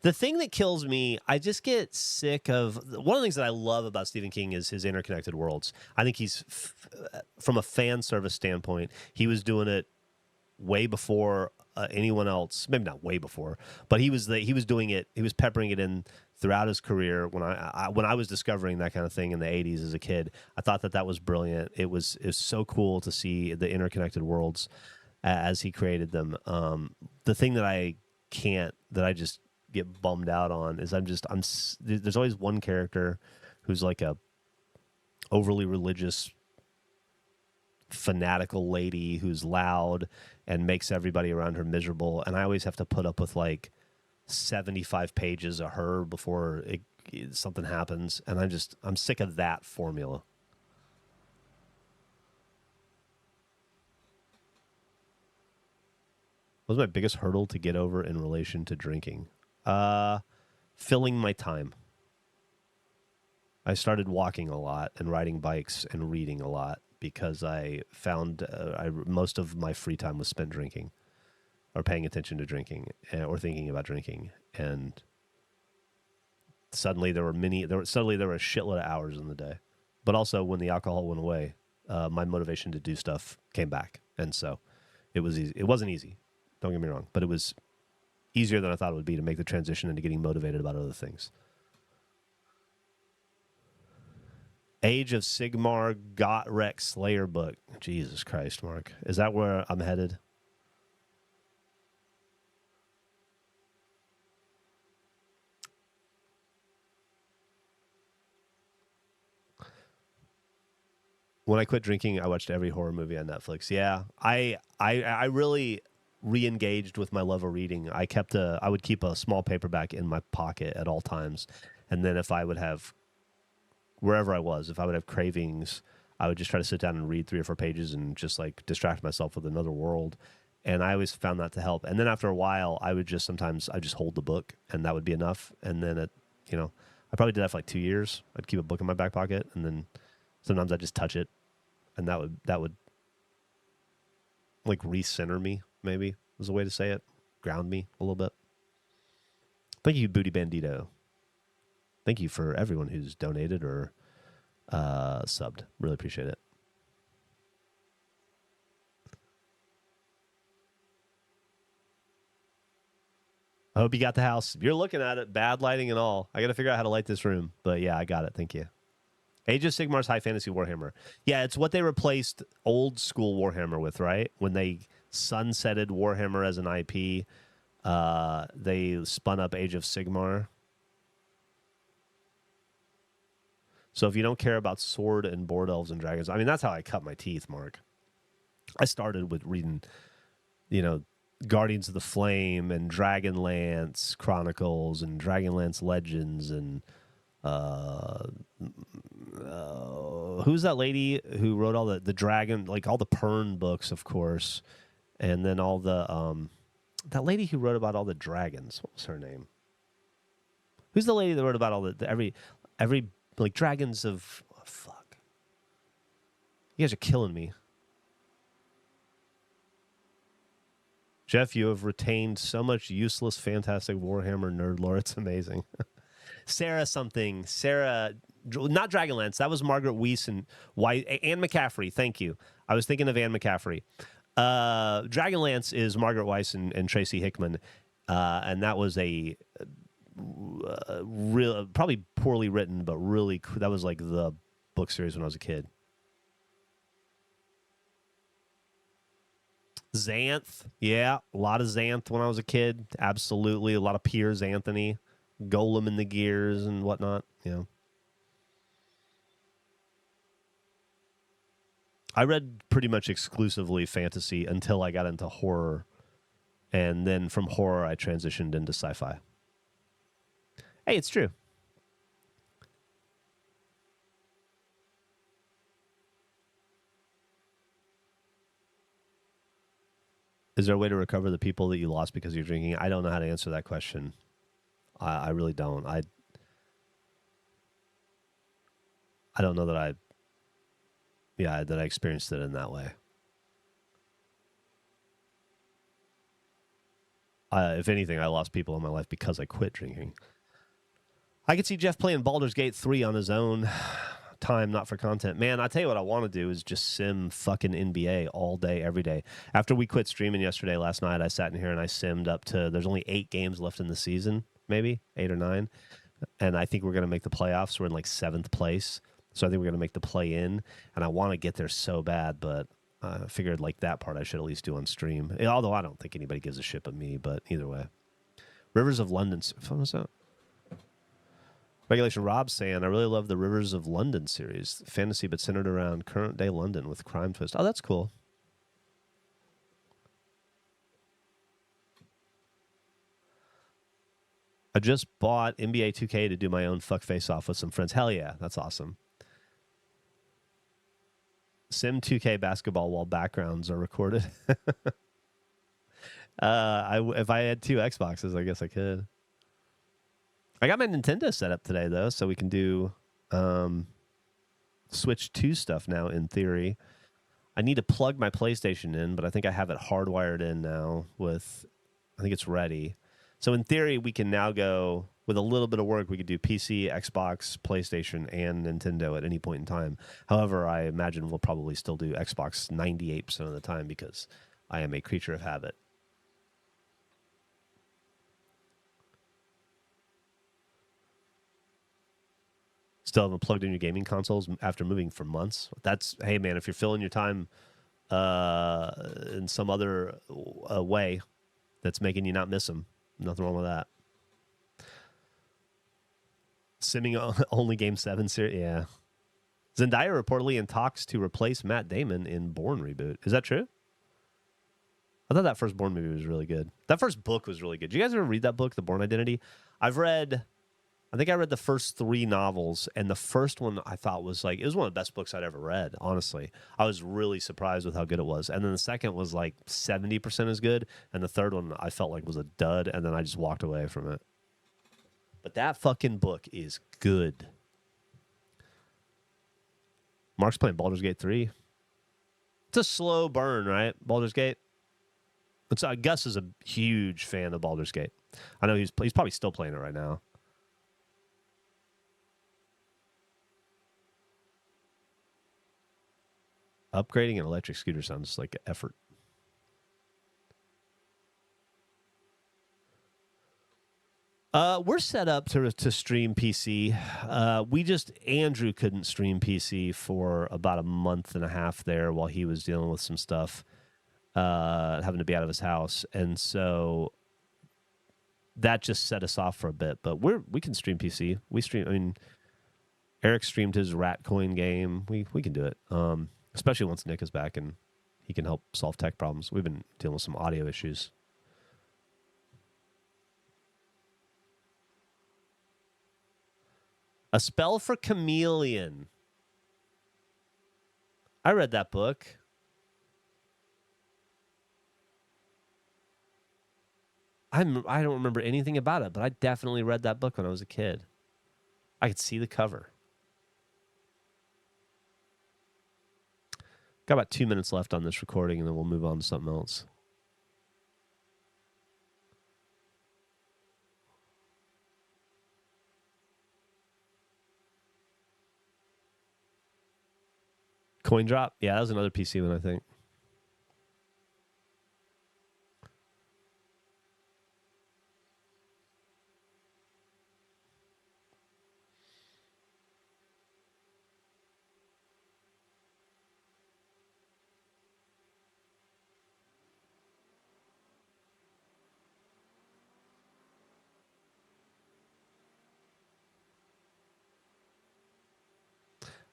The thing that kills me, I just get sick of... One of the things that I love about Stephen King is his interconnected worlds. I think he's, from a fan service standpoint, he was doing it way before anyone else. Maybe not way before, but he was doing it. He was peppering it in throughout his career. When I was discovering that kind of thing in the 80s as a kid, I thought that was brilliant. It was so cool to see the interconnected worlds as he created them. The thing that I just get bummed out on is there's always one character who's like a overly religious fanatical lady who's loud and makes everybody around her miserable, and I always have to put up with 75 pages of her before something happens, and I'm sick of that formula. What was my biggest hurdle to get over in relation to drinking? Filling my time. I started walking a lot and riding bikes and reading a lot because I found most of my free time was spent drinking or paying attention to drinking or thinking about drinking. And suddenly there were a shitload of hours in the day. But also when the alcohol went away, my motivation to do stuff came back. And so it was easy. It wasn't easy. Don't get me wrong, but it was easier than I thought it would be to make the transition into getting motivated about other things. Age of Sigmar Got Rex Slayer book. Jesus Christ, Mark. Is that where I'm headed? When I quit drinking, I watched every horror movie on Netflix. Yeah, I really re-engaged with my love of reading. I would keep a small paperback in my pocket at all times, and then if I would have wherever I was, if I would have cravings, I would just try to sit down and read 3 or 4 pages and just like distract myself with another world. And I always found that to help. And then after a while, I would just sometimes I just hold the book, and that would be enough. And then I probably did that for like 2 years. I'd keep a book in my back pocket, and then sometimes I'd just touch it, and that would like recenter me. Maybe was a way to say it, ground me a little bit. Thank you, Booty Bandito. Thank you for everyone who's donated or subbed. Really appreciate it. I hope you got the house. You're looking at it, bad lighting and all. I got to figure out how to light this room. But yeah, I got it. Thank you. Age of Sigmar's High Fantasy Warhammer. Yeah, it's what they replaced old school Warhammer with, right? When they sunsetted Warhammer as an IP, they spun up Age of Sigmar. So if you don't care about sword and board elves and dragons, I mean, that's how I cut my teeth, Mark. I started with reading, Guardians of the Flame and Dragonlance Chronicles and Dragonlance Legends and who's that lady who wrote all the dragon, like all the Pern books, of course, and then all the that lady who wrote about all the dragons. What was her name? Who's the lady that wrote about all the every like dragons of fuck? You guys are killing me. Jeff, you have retained so much useless, fantastic Warhammer nerd lore. It's amazing. Sarah, not Dragonlance. That was Margaret Weiss and Anne McCaffrey. Thank you. I was thinking of Anne McCaffrey. Dragonlance is Margaret Weiss and Tracy Hickman, and that was a real, probably poorly written, but really cool. That was like the book series when I was a kid. Xanth, yeah, a lot of Xanth when I was a kid. Absolutely, a lot of Piers Anthony, Golem in the Gears and whatnot. Yeah, I read pretty much exclusively fantasy until I got into horror, and then from horror I transitioned into sci-fi. Hey, it's true. Is there a way to recover the people that you lost because you're drinking? I don't know how to answer that question. I really don't. I don't know that I experienced it in that way. If anything, I lost people in my life because I quit drinking. I could see Jeff playing Baldur's Gate 3 on his own time, not for content. Man, I tell you what I want to do is just sim fucking NBA all day, every day. After we quit streaming yesterday, last night, I sat in here and I simmed up to, there's only 8 games left in the season, maybe 8 or 9. And I think we're going to make the playoffs. We're in like 7th place. So I think we're going to make the play in. And I want to get there so bad, but I figured like that part I should at least do on stream. Although I don't think anybody gives a shit but me, but either way. Rivers of London. What was that? Regulation Rob saying, I really love the Rivers of London series. Fantasy, but centered around current day London with crime twist. Oh, that's cool. I just bought NBA 2K to do my own fuck face off with some friends. Hell yeah, that's awesome. Sim 2K basketball while backgrounds are recorded. If I had 2 Xboxes, I guess I could. I got my Nintendo set up today though, so we can do Switch 2 stuff now, in theory. I need to plug my PlayStation in, but I think I have it hardwired in now with, I think it's ready. So in theory, we can now go, with a little bit of work, we could do PC, Xbox, PlayStation, and Nintendo at any point in time. However, I imagine we'll probably still do Xbox 98% of the time because I am a creature of habit. Still haven't plugged in your gaming consoles after moving for months. That's, hey man, if you're filling your time in some other way that's making you not miss them, nothing wrong with that. Simming only Game 7 series, yeah. Zendaya reportedly in talks to replace Matt Damon in Bourne reboot. Is that true? I thought that first Bourne movie was really good. That first book was really good. Did you guys ever read that book, The Bourne Identity? I think I read the first 3 novels, and the first one I thought was like, it was one of the best books I'd ever read, honestly. I was really surprised with how good it was. And then the second was like 70% as good, and the third one I felt like was a dud, and then I just walked away from it. But that fucking book is good. Mark's playing Baldur's Gate 3. It's a slow burn, right? Baldur's Gate. Gus is a huge fan of Baldur's Gate. I know he's probably still playing it right now. Upgrading an electric scooter sounds like effort. We're set up to stream PC. Andrew couldn't stream PC for about a month and a half there while he was dealing with some stuff, having to be out of his house, and so that just set us off for a bit. But we can stream PC. We stream. I mean, Eric streamed his Ratcoin game. We can do it. Especially once Nick is back and he can help solve tech problems. We've been dealing with some audio issues. A Spell for Chameleon. I read that book. I don't remember anything about it, but I definitely read that book when I was a kid. I could see the cover. Got about 2 minutes left on this recording, and then we'll move on to something else. Coin drop? Yeah, that was another PC one, I think.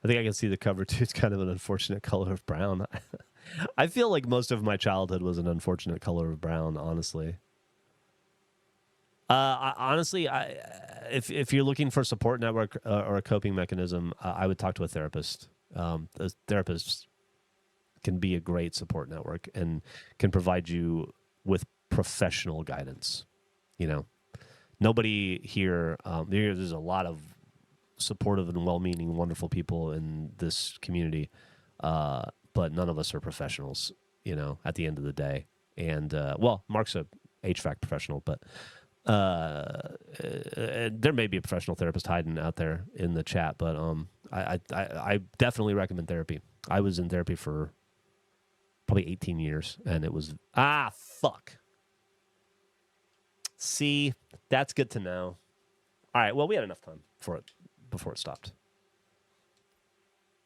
I think I can see the cover too. It's kind of an unfortunate color of brown. I feel like most of my childhood was an unfortunate color of brown, honestly. If you're looking for a support network or a coping mechanism, I would talk to a therapist. The therapists can be a great support network and can provide you with professional guidance. You know, nobody here. There's a lot of supportive and well-meaning, wonderful people in this community, but none of us are professionals. You know, at the end of the day, and well, Mark's a HVAC professional, but there may be a professional therapist hiding out there in the chat. But I definitely recommend therapy. I was in therapy for probably 18 years, and it was fuck. See, that's good to know. All right, well, we had enough time for it before it stopped.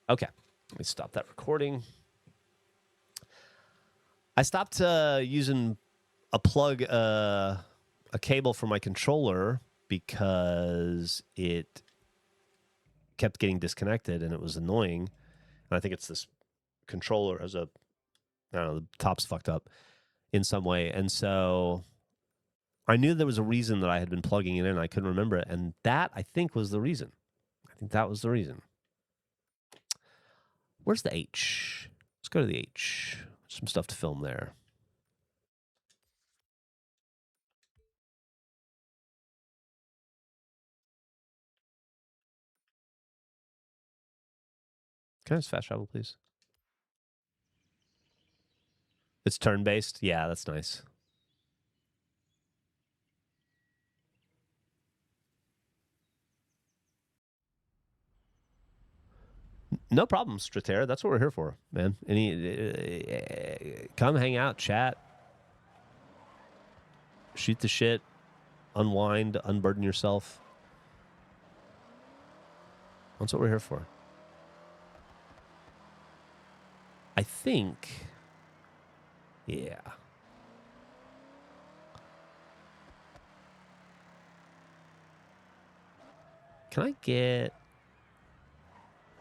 Okay, let me stop that recording. I stopped using a cable for my controller because it kept getting disconnected and it was annoying. And I think it's this controller has I don't know, the top's fucked up in some way. And so I knew there was a reason that I had been plugging it in. I couldn't remember it. And that, I think, was the reason. I think that was the reason. Where's the H? Let's go to the H. Some stuff to film there. Can I just fast travel, please? It's turn-based? Yeah, that's nice. No problem, Stratera. That's what we're here for, man. Come hang out, chat, shoot the shit, unwind, unburden yourself. That's what we're here for. I think, yeah. Can I get?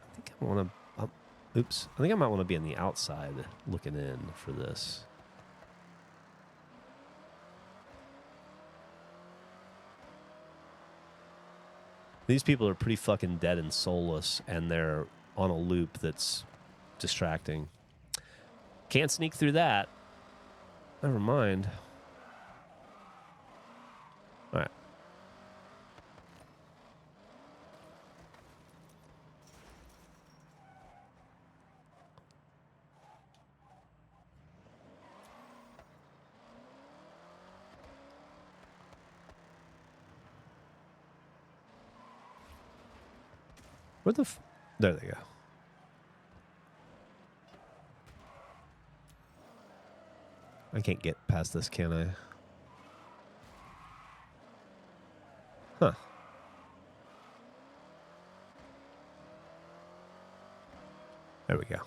I think I want to. Oops. I think I might want to be on the outside looking in for this. These people are pretty fucking dead and soulless, and they're on a loop that's distracting. Can't sneak through that. Never mind. All right. Where the there they go. I can't get past this, can I? Huh. There we go.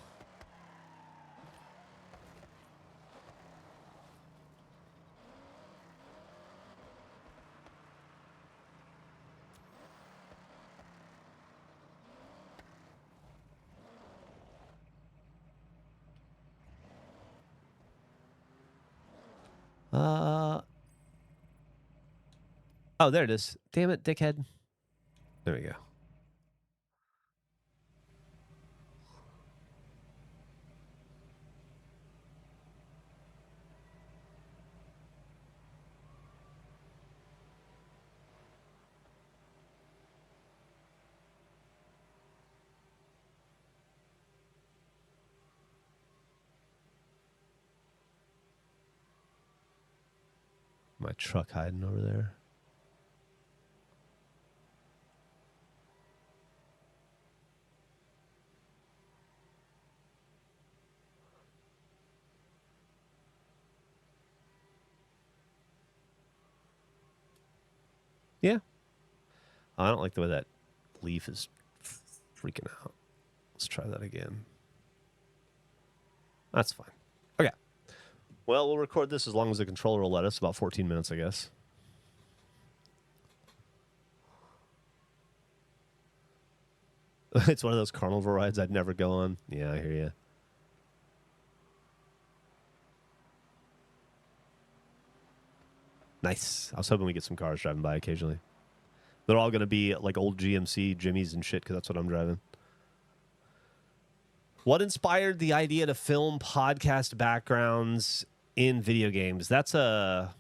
Oh, there it is. Damn it, dickhead. There we go. My truck hiding over there. Yeah. I don't like the way that leaf is freaking out. Let's try that again. That's fine. Okay. Well, we'll record this as long as the controller will let us. About 14 minutes, I guess. It's one of those carnival rides I'd never go on. Yeah, I hear you. Nice. I was hoping we get some cars driving by occasionally. They're all going to be like old GMC Jimmys and shit because that's what I'm driving. What inspired the idea to film podcast backgrounds in video games? That's a...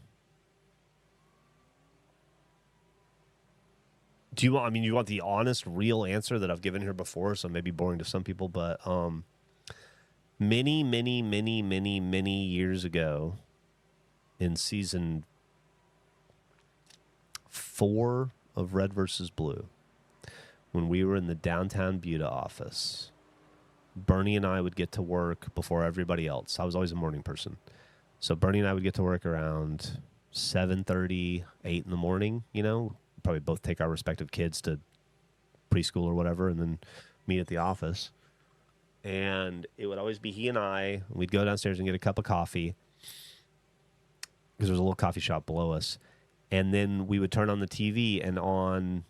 Do you want, I mean, you want the honest, real answer that I've given here before, so maybe boring to some people, but many years ago in season 4 of Red vs. Blue, when we were in the downtown Buda office, Bernie and I would get to work before everybody else. I was always a morning person. So Bernie and I would get to work around 7:30, 8 in the morning, you know, probably both take our respective kids to preschool or whatever and then meet at the office. And it would always be he and I. We'd go downstairs and get a cup of coffee because there's a little coffee shop below us. And then we would turn on the TV, and on,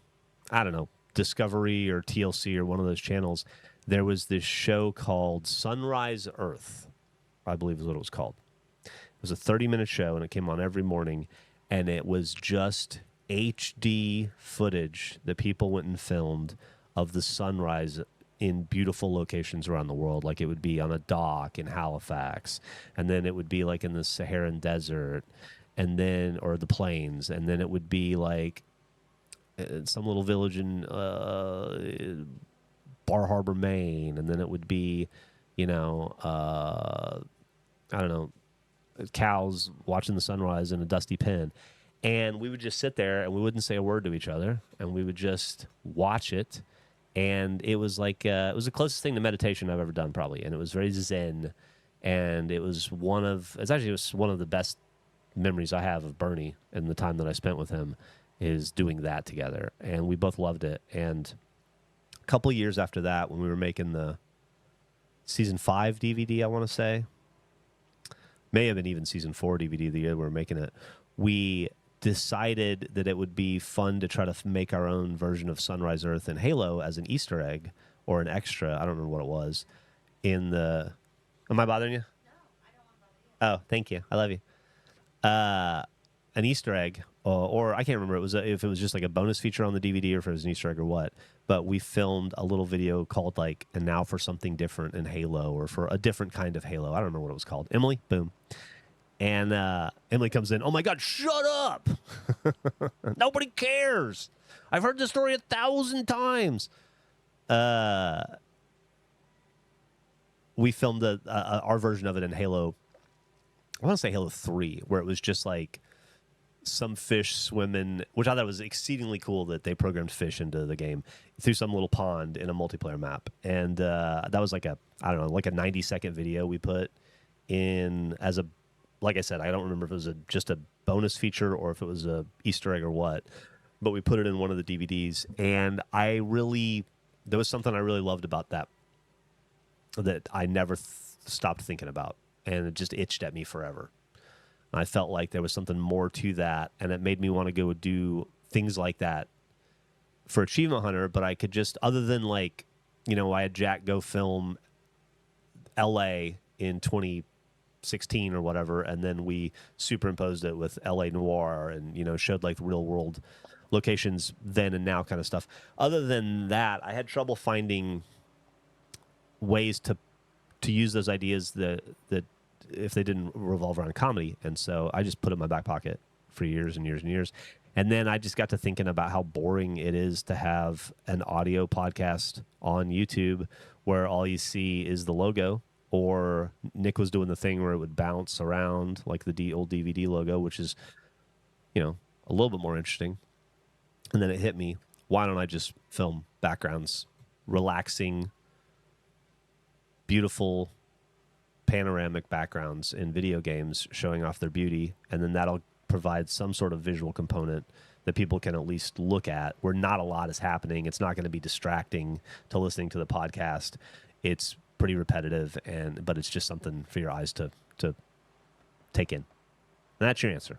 I don't know, Discovery or TLC or one of those channels, there was this show called Sunrise Earth, I believe is what it was called. It was a 30-minute show, and it came on every morning, and it was just HD footage that people went and filmed of the sunrise in beautiful locations around the world. Like it would be on a dock in Halifax, and then it would be like in the Saharan desert, and then, or the plains, and then it would be like some little village in Bar Harbor, Maine, and then it would be, you know, I don't know, cows watching the sunrise in a dusty pen. And we would just sit there and we wouldn't say a word to each other and we would just watch it. And it was like, it was the closest thing to meditation I've ever done, probably. And it was very zen. And it was it was one of the best memories I have of Bernie and the time that I spent with him is doing that together. And we both loved it. And a couple of years after that, when we were making the season 5 DVD, I want to say, may have been even season 4 DVD the year we were making it, we decided that it would be fun to try to make our own version of Sunrise Earth and Halo as an Easter egg or an extra. I don't remember what it was. In the, am I bothering you? No, I don't want to bother you. Oh, thank you. I love you. An Easter egg, or I can't remember if it was just like a bonus feature on the DVD or if it was an Easter egg or what. But we filmed a little video called like "And Now for Something Different" in Halo, or for a different kind of Halo. I don't remember what it was called. Emily, boom. And Emily comes in. Oh my God! Shut up! Nobody cares. I've heard this story 1,000 times. We filmed our version of it in Halo. I want to say Halo 3, where it was just like some fish swimming, which I thought was exceedingly cool that they programmed fish into the game through some little pond in a multiplayer map. And that was like a 90-second video we put in as a, like I said, I don't remember if it was just a bonus feature or if it was a Easter egg or what, but we put it in one of the DVDs. And there was something I really loved about that I never stopped thinking about. And it just itched at me forever. And I felt like there was something more to that, and it made me want to go do things like that for Achievement Hunter, but I could just, other than like, you know, I had Jack go film L.A. in 2016 or whatever, and then we superimposed it with L.A. Noir and, you know, showed like real-world locations then and now kind of stuff. Other than that, I had trouble finding ways to use those ideas that if they didn't revolve around comedy. And so I just put it in my back pocket for years and years and years. And then I just got to thinking about how boring it is to have an audio podcast on YouTube where all you see is the logo, or Nick was doing the thing where it would bounce around like the old DVD logo, which is, you know, a little bit more interesting. And then it hit me, why don't I just film backgrounds, relaxing, beautiful panoramic backgrounds in video games showing off their beauty, and then that'll provide some sort of visual component that people can at least look at where not a lot is happening. It's not going to be distracting to listening to the podcast. It's pretty repetitive, but it's just something for your eyes to take in. And that's your answer.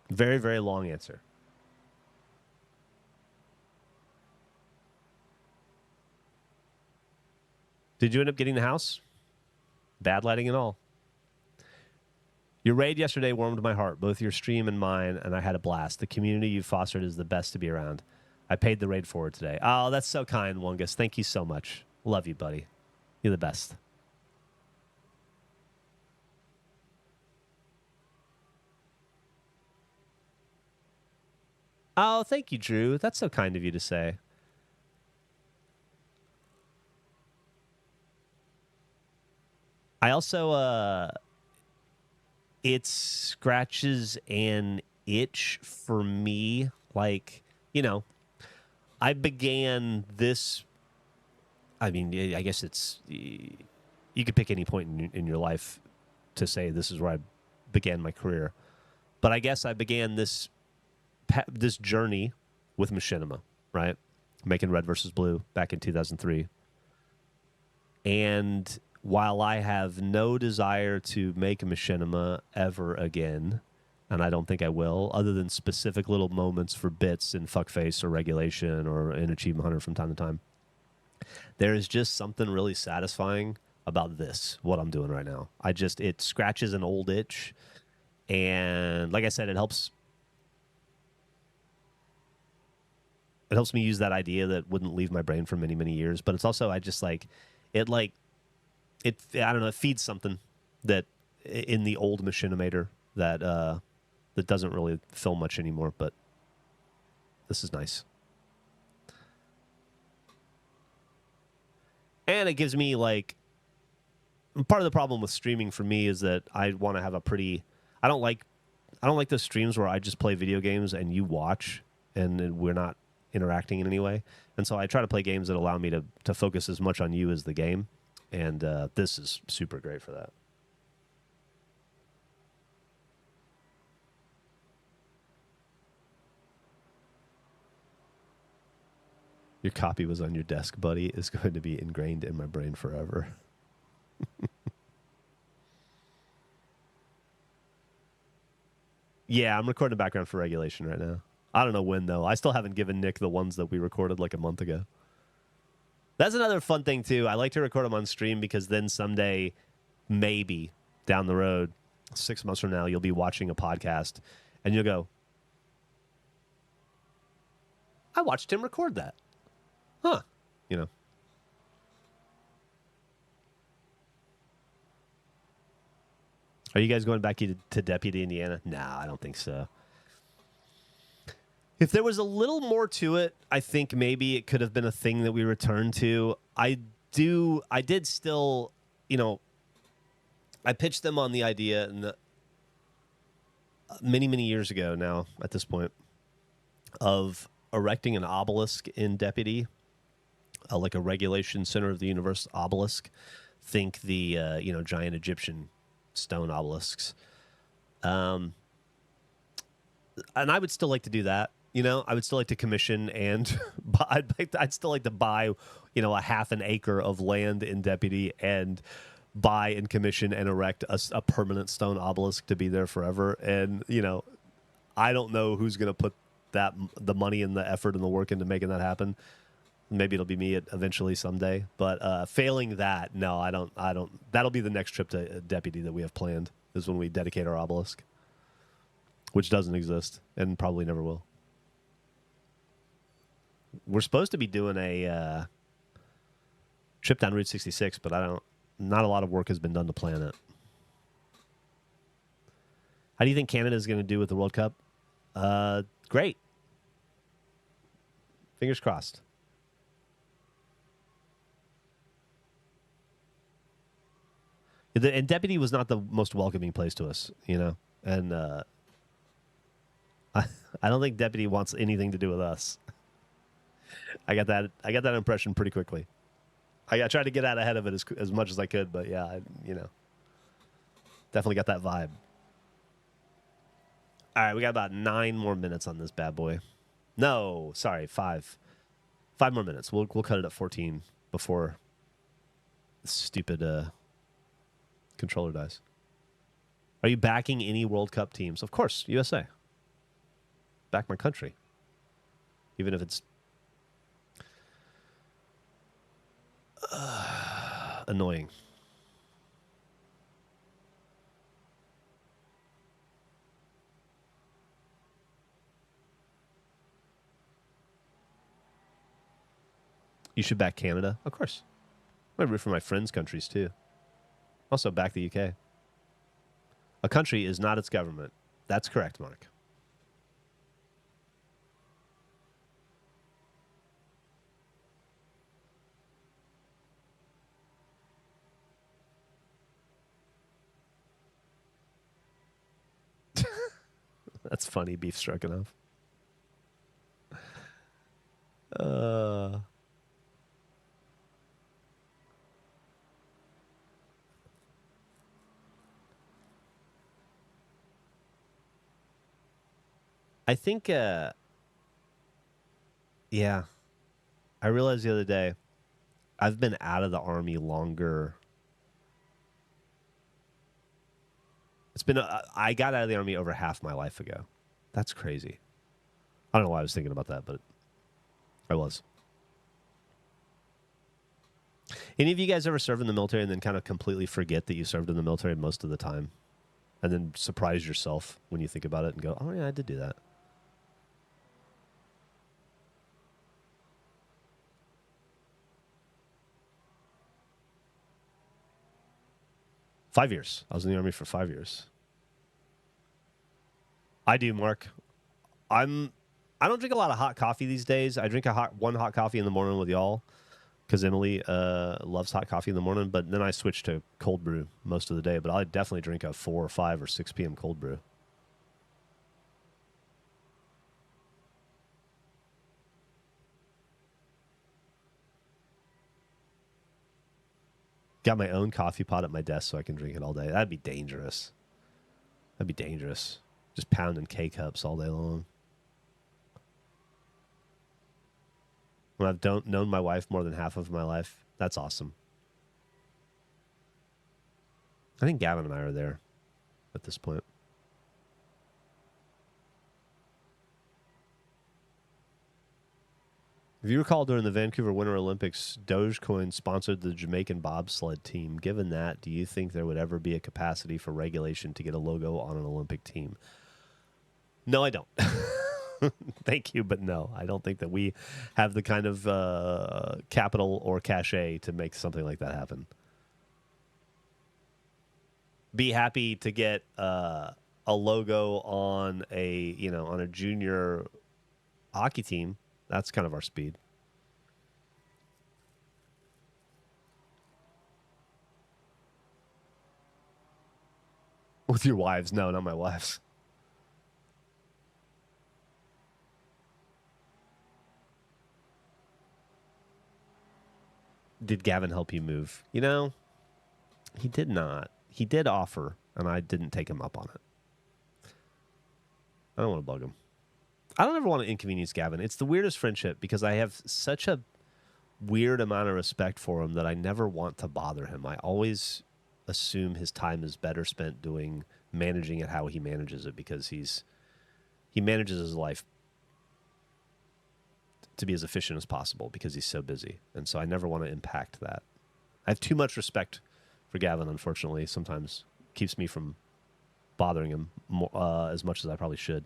Very, very long answer. Did you end up getting the house? Bad lighting and all. Your raid yesterday warmed my heart, both your stream and mine, and I had a blast. The community you've fostered is the best to be around. I paid the raid forward today. Oh, that's so kind, Wongus. Thank you so much. Love you, buddy. You're the best. Oh, thank you, Drew. That's so kind of you to say. I also, it scratches an itch for me. Like, you know, I began this, I mean, I guess it's, you could pick any point in your life to say this is where I began my career. But I guess I began this journey with Machinima, right? Making Red versus Blue back in 2003. And while I have no desire to make a Machinima ever again, and I don't think I will, other than specific little moments for bits in Fuckface or Regulation or in Achievement Hunter from time to time, there is just something really satisfying about this, what I'm doing right now. It scratches an old itch, and like I said, it helps me use that idea that wouldn't leave my brain for many, many years. But it's also, I don't know, it feeds something that in the old Machinimator that doesn't really film much anymore, but this is nice. And it gives me like part of the problem with streaming for me is that I want to have a pretty. I don't like those streams where I just play video games and you watch and we're not interacting in any way. And so I try to play games that allow me to focus as much on you as the game. And this is super great for that. Your copy was on your desk, buddy, is going to be ingrained in my brain forever. Yeah, I'm recording the background for regulation right now. I don't know when, though. I still haven't given Nick the ones that we recorded like a month ago. That's another fun thing, too. I like to record them on stream because then someday, maybe down the road, 6 months from now, you'll be watching a podcast and you'll go, I watched him record that. Huh. You know. Are you guys going back to Deputy Indiana? Nah, I don't think so. If there was a little more to it, I think maybe it could have been a thing that we returned to. I did still, I pitched them on the idea many, many years ago now at this point of erecting an obelisk in Deputy, like a regulation center of the universe obelisk. Think the, giant Egyptian stone obelisks. And I would still like to do that. I would still like to commission and I'd still like to buy, a half an acre of land in Deputy and buy and commission and erect a permanent stone obelisk to be there forever. And, I don't know who's going to put the money and the effort and the work into making that happen. Maybe it'll be me eventually someday. But failing that, no, I don't. That'll be the next trip to Deputy that we have planned is when we dedicate our obelisk, which doesn't exist and probably never will. We're supposed to be doing a trip down Route 66, but not a lot of work has been done to plan it. How do you think Canada is going to do with the World Cup? Great. Fingers crossed. And Deputy was not the most welcoming place to us, and I don't think Deputy wants anything to do with us. I got that impression pretty quickly. I tried to get out ahead of it as much as I could, but yeah, definitely got that vibe. All right, we got about 9 more minutes on this bad boy. No, sorry, 5. 5 more minutes. We'll cut it at 14 before the stupid controller dies. Are you backing any World Cup teams? Of course, USA. Back my country. Even if it's annoying. You should back Canada. Of course. I root for my friends' countries, too. Also, back the UK. A country is not its government. That's correct, Mark. That's funny, beef stroganoff. I think, yeah. I realized the other day, I've been out of the Army longer. It's been, I got out of the Army over half my life ago. That's crazy. I don't know why I was thinking about that, but I was. Any of you guys ever serve in the military and then kind of completely forget that you served in the military most of the time? And then surprise yourself when you think about it and go, oh, yeah, I did do that. Five years. I was in the Army for 5 years. I do, Mark. I don't drink a lot of hot coffee these days. I drink one hot coffee in the morning with y'all. because Emily loves hot coffee in the morning. But then I switch to cold brew most of the day. But I definitely drink a 4 or 5 or 6 p.m. cold brew. Got my own coffee pot at my desk so I can drink it all day. That'd be dangerous. That'd be dangerous. Just pounding K cups all day long. When I've known my wife more than half of my life, that's awesome. I think Gavin and I are there at this point. If you recall, during the Vancouver Winter Olympics, Dogecoin sponsored the Jamaican bobsled team. Given that, do you think there would ever be a capacity for regulation to get a logo on an Olympic team? No, I don't. Thank you, but no. I don't think that we have the kind of capital or cachet to make something like that happen. Be happy to get a logo on a junior hockey team. That's kind of our speed. With your wives? No, not my wives. Did Gavin help you move? He did not. He did offer, and I didn't take him up on it. I don't want to bug him. I don't ever want to inconvenience Gavin. It's the weirdest friendship because I have such a weird amount of respect for him that I never want to bother him. I always assume his time is better spent managing it how he manages it, because he manages his life to be as efficient as possible because he's so busy. And so I never want to impact that. I have too much respect for Gavin, unfortunately. Sometimes keeps me from bothering him more, as much as I probably should.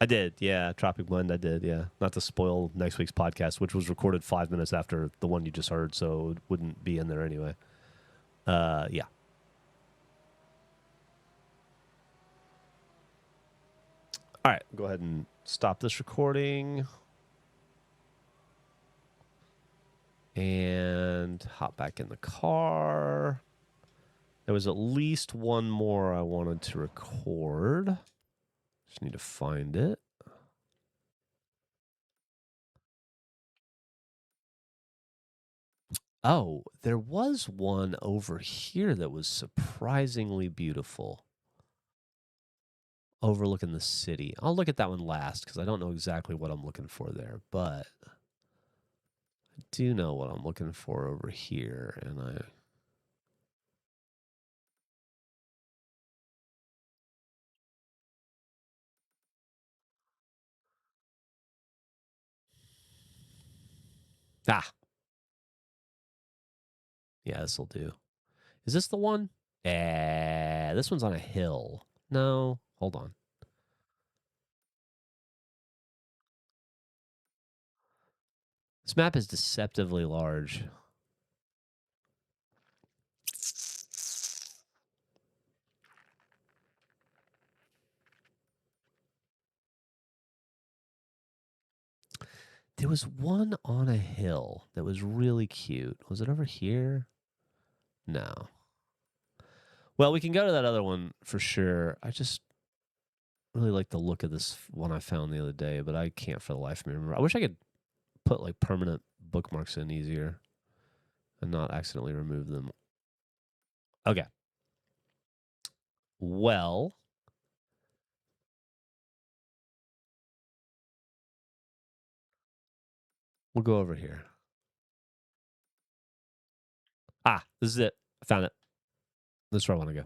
I did, yeah. Tropic Blend, I did, yeah. Not to spoil next week's podcast, which was recorded 5 minutes after the one you just heard, so it wouldn't be in there anyway. Yeah. All right, go ahead and stop this recording. And hop back in the car. There was at least one more I wanted to record. Just need to find it. Oh, there was one over here that was surprisingly beautiful, overlooking the city. I'll look at that one last because I don't know exactly what I'm looking for there, but I do know what I'm looking for over here, and yeah, this will do. Is this the one? This one's on a hill. No, hold on. This map is deceptively large. There was one on a hill that was really cute. Was it over here? No. Well, we can go to that other one for sure. I just really like the look of this one I found the other day, but I can't for the life of me remember. I wish I could put like permanent bookmarks in easier and not accidentally remove them. Okay. Well, we'll go over here. This is it. I found it. This is where I want to go.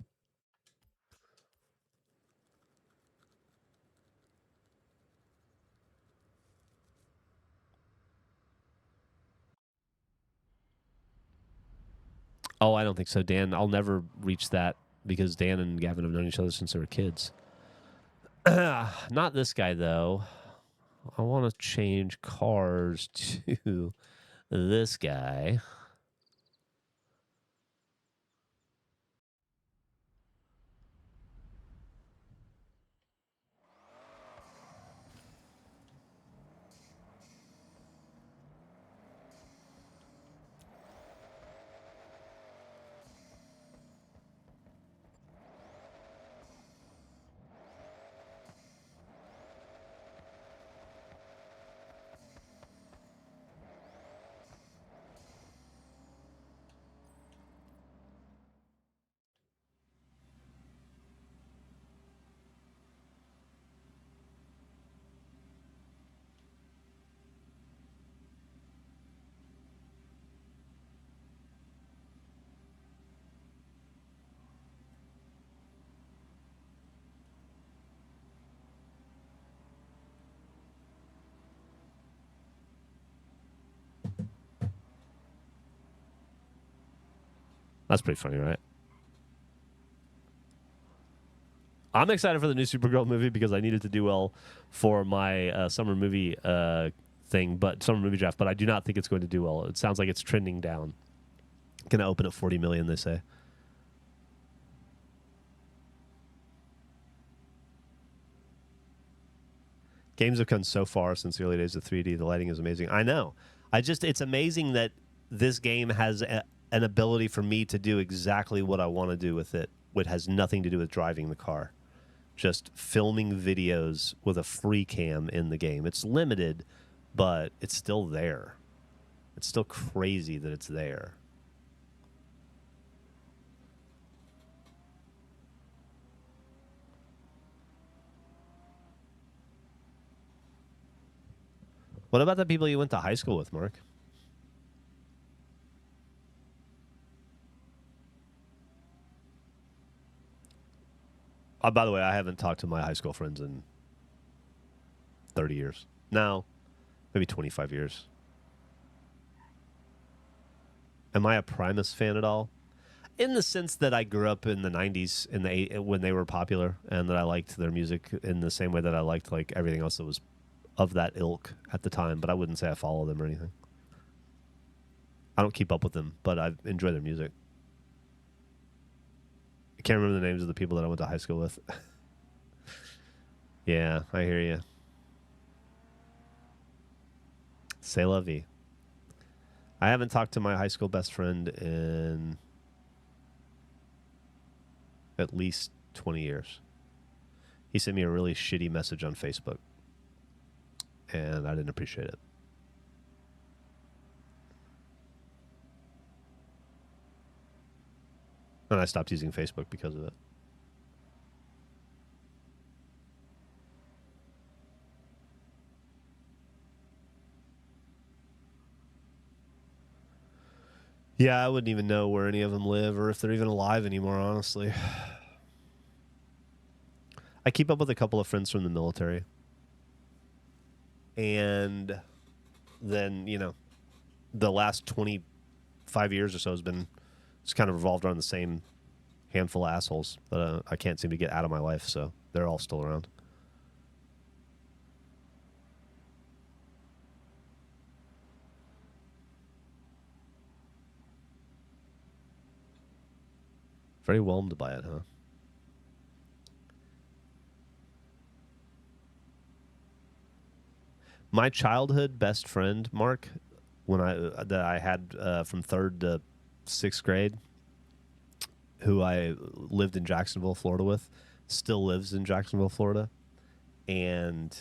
Oh, I don't think so, Dan. I'll never reach that because Dan and Gavin have known each other since they were kids. Not this guy, though. I want to change cars to this guy. That's pretty funny, right? I'm excited for the new Supergirl movie because I needed to do well for my summer movie summer movie draft. But I do not think it's going to do well. It sounds like it's trending down. Going to open at 40 million, they say. Games have come so far since the early days of 3D. The lighting is amazing. I know. It's amazing that this game has an ability for me to do exactly what I want to do with it, which has nothing to do with driving the car. Just filming videos with a free cam in the game. It's limited, but it's still there. It's still crazy that it's there. What about the people you went to high school with, Mark? By the way, I haven't talked to my high school friends in 30 years. No, maybe 25 years. Am I a Primus fan at all? In the sense that I grew up in the 90s when they were popular, and that I liked their music in the same way that I liked like everything else that was of that ilk at the time, but I wouldn't say I follow them or anything. I don't keep up with them, but I enjoy their music. I can't remember the names of the people that I went to high school with. Yeah, I hear you. C'est la vie. I haven't talked to my high school best friend in at least 20 years. He sent me a really shitty message on Facebook, and I didn't appreciate it. And I stopped using Facebook because of it. Yeah, I wouldn't even know where any of them live or if they're even alive anymore, honestly. I keep up with a couple of friends from the military. And then, the last 25 years or so has been just kind of revolved around the same handful of assholes that I can't seem to get out of my life, so they're all still around. Very whelmed by it, huh? My childhood best friend, Mark, that I had from 3rd to 6th grade, who I lived in Jacksonville, Florida with, still lives in Jacksonville, Florida. And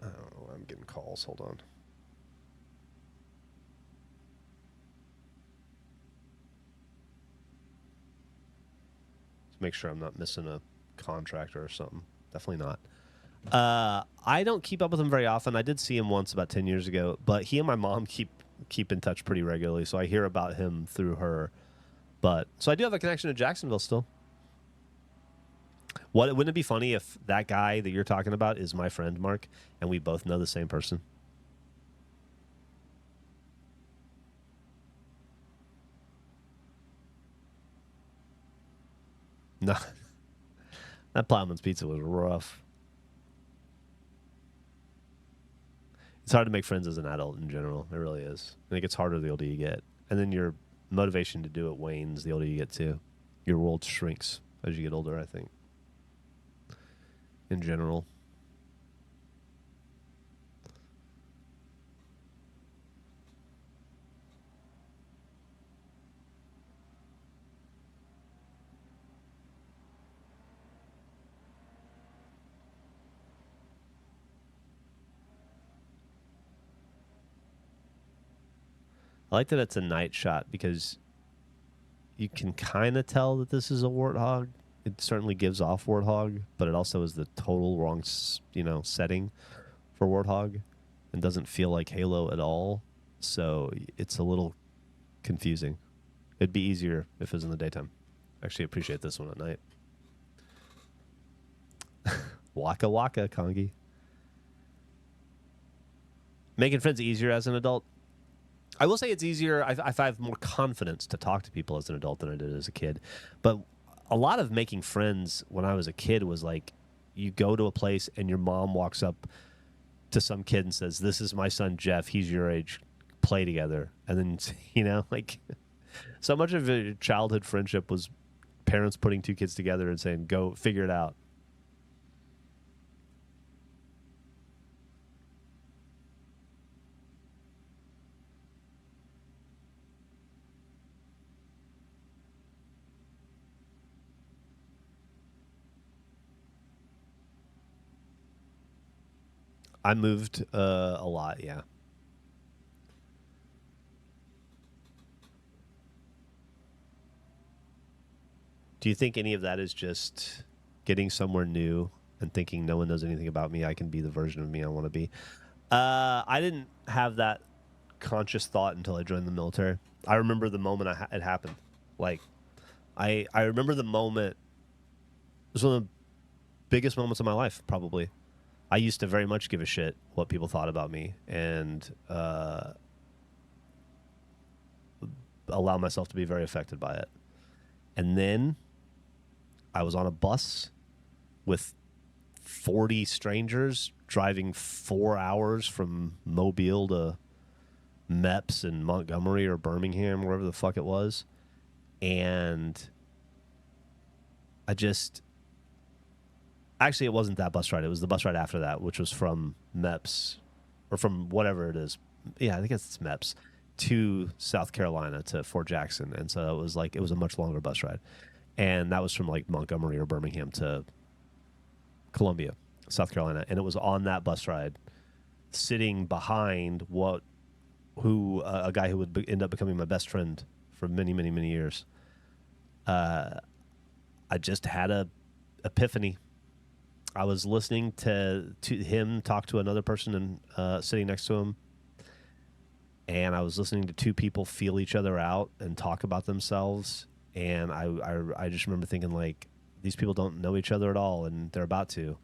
I don't know, I'm getting calls. Hold on. Let's make sure I'm not missing a contractor or something. Definitely not. I don't keep up with him very often. I did see him once about 10 years ago, but he and my mom keep in touch pretty regularly, so I hear about him through her. But so I do have a connection to Jacksonville still. Wouldn't it be funny if that guy that you're talking about is my friend, Mark, and we both know the same person? No. That Plowman's Pizza was rough. It's hard to make friends as an adult in general. It really is. And it gets harder the older you get. And then your motivation to do it wanes the older you get too. Your world shrinks as you get older, I think. In general. I like that it's a night shot because you can kind of tell that this is a warthog. It certainly gives off warthog, but it also is the total wrong, setting for warthog, and doesn't feel like Halo at all. So it's a little confusing. It'd be easier if it was in the daytime. Actually, appreciate this one at night. Waka waka, Kongi. Making friends easier as an adult. I will say it's easier. I have more confidence to talk to people as an adult than I did as a kid. But a lot of making friends when I was a kid was like, you go to a place and your mom walks up to some kid and says, "This is my son Jeff. He's your age. Play together." And then like so much of a childhood friendship was parents putting two kids together and saying, "Go figure it out." I moved a lot, yeah. Do you think any of that is just getting somewhere new and thinking no one knows anything about me? I can be the version of me I want to be. I didn't have that conscious thought until I joined the military. I remember the moment it happened. Like, I remember the moment. It was one of the biggest moments of my life, probably. I used to very much give a shit what people thought about me and allow myself to be very affected by it. And then I was on a bus with 40 strangers driving 4 hours from Mobile to Mepps in Montgomery or Birmingham, wherever the fuck it was. And I just... Actually, it wasn't that bus ride. It was the bus ride after that, which was from Mepps, or from whatever it is. Yeah, I think it's Mepps, to South Carolina, to Fort Jackson. And so it was a much longer bus ride. And that was from like Montgomery or Birmingham to Columbia, South Carolina. And it was on that bus ride, sitting behind a guy who would end up becoming my best friend for many, many, many years. I just had a epiphany. I was listening to him talk to another person and sitting next to him, and I was listening to two people feel each other out and talk about themselves. And I just remember thinking, like, these people don't know each other at all, and they're about to.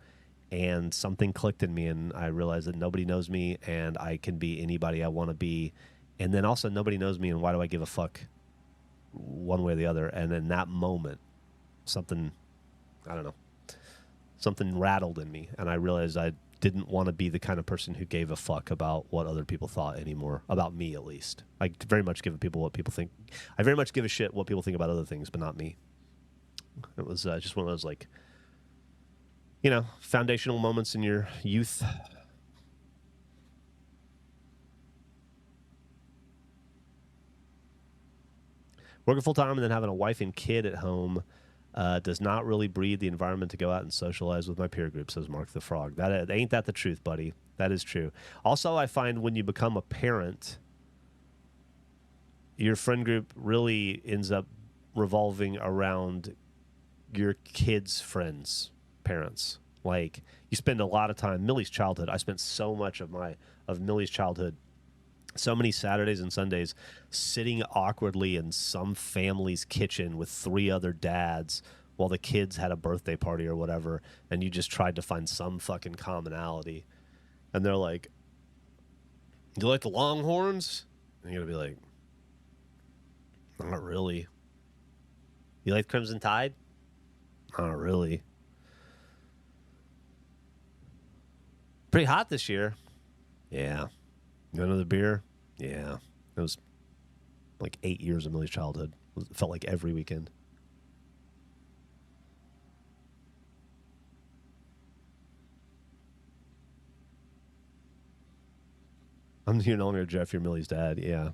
And something clicked in me, and I realized that nobody knows me, and I can be anybody I want to be. And then also, nobody knows me, and why do I give a fuck one way or the other? And in that moment, something, I don't know, something rattled in me, and I realized I didn't want to be the kind of person who gave a fuck about what other people thought anymore, about me at least. I very much give people what people think. I very much give a shit what people think about other things, but not me. It was just one of those, like, foundational moments in your youth. Working full time and then having a wife and kid at home does not really breed the environment to go out and socialize with my peer group, says Mark the Frog. Ain't that the truth, buddy? That is true. Also, I find when you become a parent, your friend group really ends up revolving around your kids' friends' parents. Like, you spend a lot of time. Millie's childhood. I spent so much of Millie's childhood, so many Saturdays and Sundays, sitting awkwardly in some family's kitchen with three other dads while the kids had a birthday party or whatever, and you just tried to find some fucking commonality. And they're like, "Do you like the Longhorns?" And you're gonna be like, "Not really." "You like Crimson Tide?" "Not really." "Pretty hot this year." "Yeah." "You want another beer?" "Yeah." It was like 8 years of Millie's childhood. It felt like every weekend. I'm here no longer Jeff, you're Millie's dad. Yeah.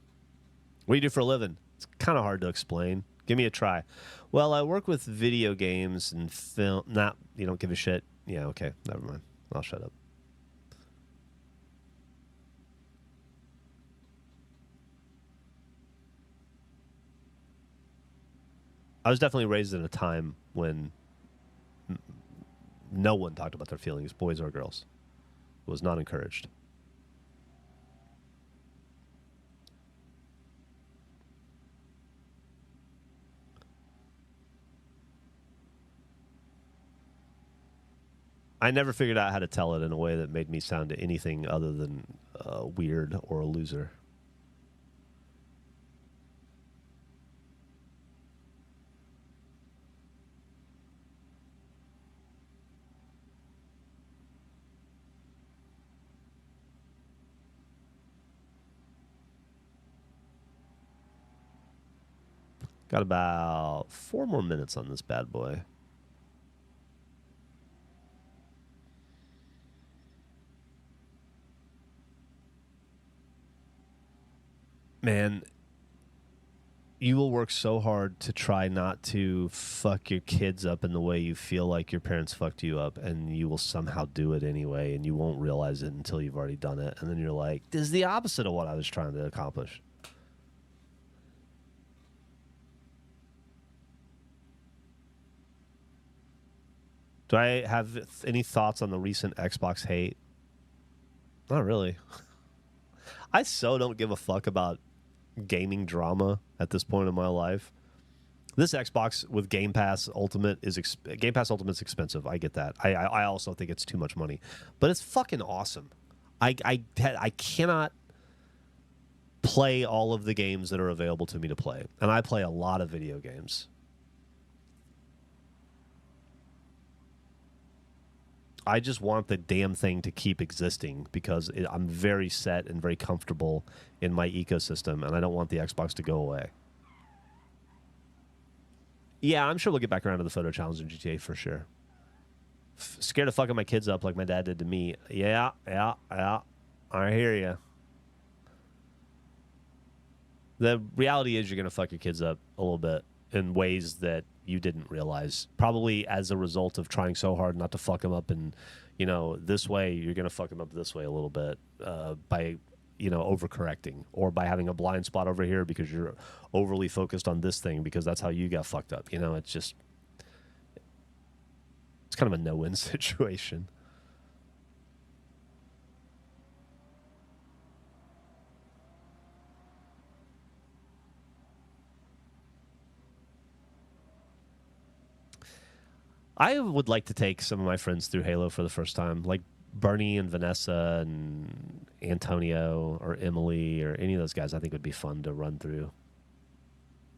What do you do for a living? It's kind of hard to explain. Give me a try. Well, I work with video games and film. You don't give a shit. Yeah, okay. Never mind. I'll shut up. I was definitely raised in a time when no one talked about their feelings, boys or girls. It was not encouraged. I never figured out how to tell it in a way that made me sound anything other than weird or a loser. Got about 4 more minutes on this bad boy. Man, you will work so hard to try not to fuck your kids up in the way you feel like your parents fucked you up, and you will somehow do it anyway, and you won't realize it until you've already done it. And then you're like, this is the opposite of what I was trying to accomplish. Do I have any thoughts on the recent Xbox hate? Not really. I so don't give a fuck about gaming drama at this point in my life. This Xbox with Game Pass Ultimate is Game Pass Ultimate's expensive. I get that. I also think it's too much money, but it's fucking awesome. I cannot play all of the games that are available to me to play, and I play a lot of video games. I just want the damn thing to keep existing because I'm very set and very comfortable in my ecosystem, and I don't want the Xbox to go away. Yeah, I'm sure we'll get back around to the photo challenge in GTA for sure. Scared of fucking my kids up like my dad did to me. Yeah. I hear you. The reality is you're going to fuck your kids up a little bit in ways that you didn't realize. Probably as a result of trying so hard not to fuck them up in, this way, you're going to fuck them up this way a little bit by, overcorrecting, or by having a blind spot over here because you're overly focused on this thing because that's how you got fucked up. It's kind of a no-win situation. I would like to take some of my friends through Halo for the first time, like Bernie and Vanessa and Antonio or Emily or any of those guys. I think would be fun to run through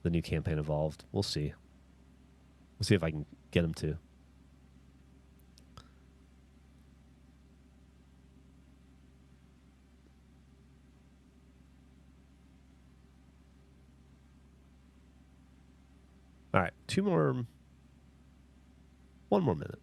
the new campaign Evolved. We'll see. We'll see if I can get them to. All right, one more minute.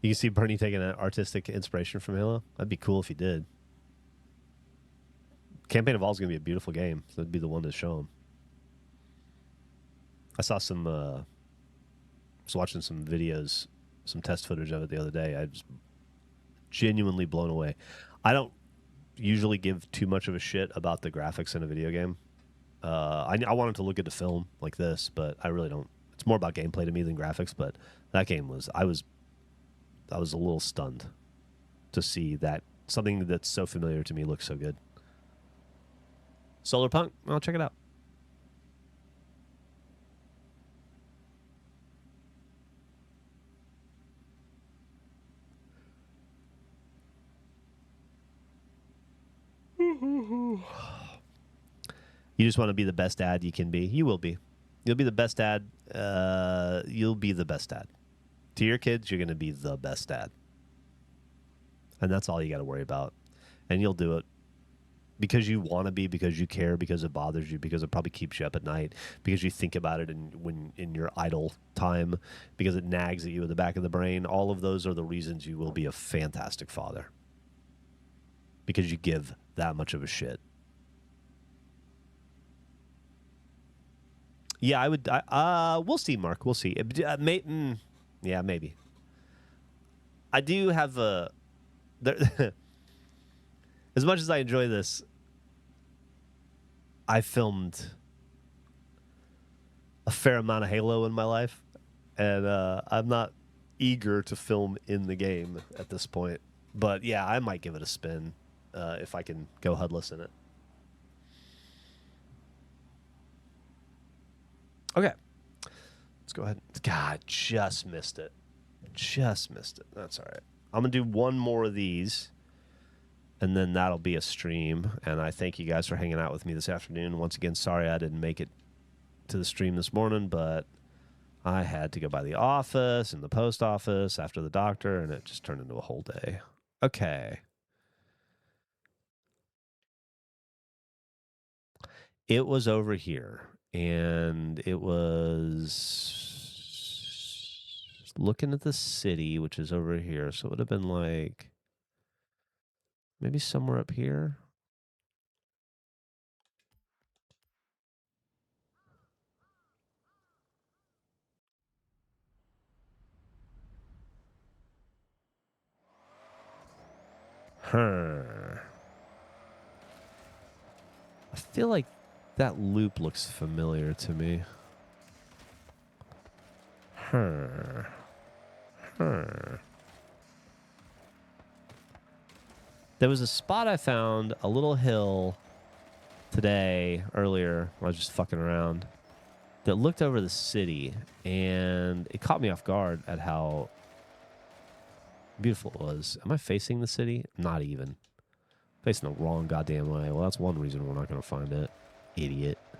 You can see Bernie taking an artistic inspiration from Halo. That'd be cool if he did. Campaign Evolved is going to be a beautiful game, so it'd be the one to show him. I saw some, was watching some videos, some test footage of it the other day. I was genuinely blown away. I don't usually give too much of a shit about the graphics in a video game. I wanted to look at the film like this, but I really don't. It's more about gameplay to me than graphics. But that game was, I was a little stunned to see that something that's so familiar to me looks so good. Solar Punk, I'll check it out. You just want to be the best dad you can be. You will be. You'll be the best dad. You'll be the best dad. To your kids, you're going to be the best dad. And that's all you got to worry about. And you'll do it because you want to be, because you care, because it bothers you, because it probably keeps you up at night, because you think about it in your idle time, because it nags at you in the back of the brain. All of those are the reasons you will be a fantastic father. Because you give that much of a shit. Yeah, I would. We'll see, Mark. We'll see. Yeah, maybe. I do have a. As much as I enjoy this, I filmed a fair amount of Halo in my life, and I'm not eager to film in the game at this point. But yeah, I might give it a spin if I can go HUDless in it. Okay. Let's go ahead. God, just missed it. Just missed it. That's all right. I'm going to do one more of these, and then that'll be a stream. And I thank you guys for hanging out with me this afternoon. Once again, sorry I didn't make it to the stream this morning, but I had to go by the office and the post office after the doctor, and it just turned into a whole day. Okay. It was over here, and it was looking at the city, which is over here. So it would have been like maybe somewhere up here. Huh. I feel like that loop looks familiar to me. Huh. Huh. There was a spot I found, a little hill today, earlier, when I was just fucking around, that looked over the city, and it caught me off guard at how beautiful it was. Am I facing the city? Not even. Facing the wrong goddamn way. Well, that's one reason we're not going to find it. Idiot. How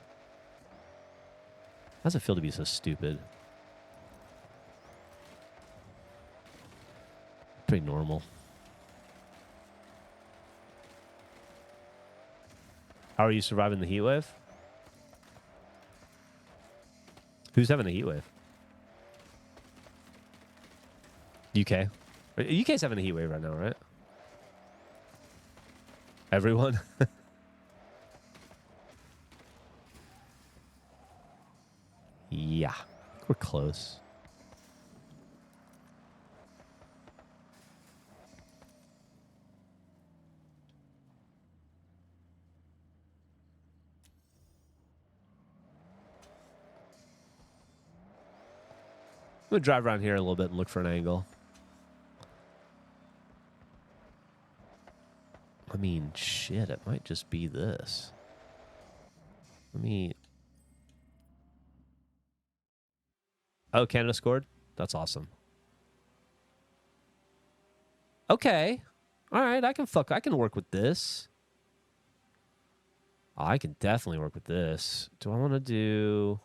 does it feel to be so stupid? Pretty normal. How are you surviving the heat wave? Who's having a heat wave? UK. UK's having a heat wave right now, right? Everyone? Yeah. We're close. I'm going to drive around here a little bit and look for an angle. I mean, shit, it might just be this. Let me... Oh, Canada scored? That's awesome. Okay. All right, I can work with this. Oh, I can definitely work with this. Do I want to do...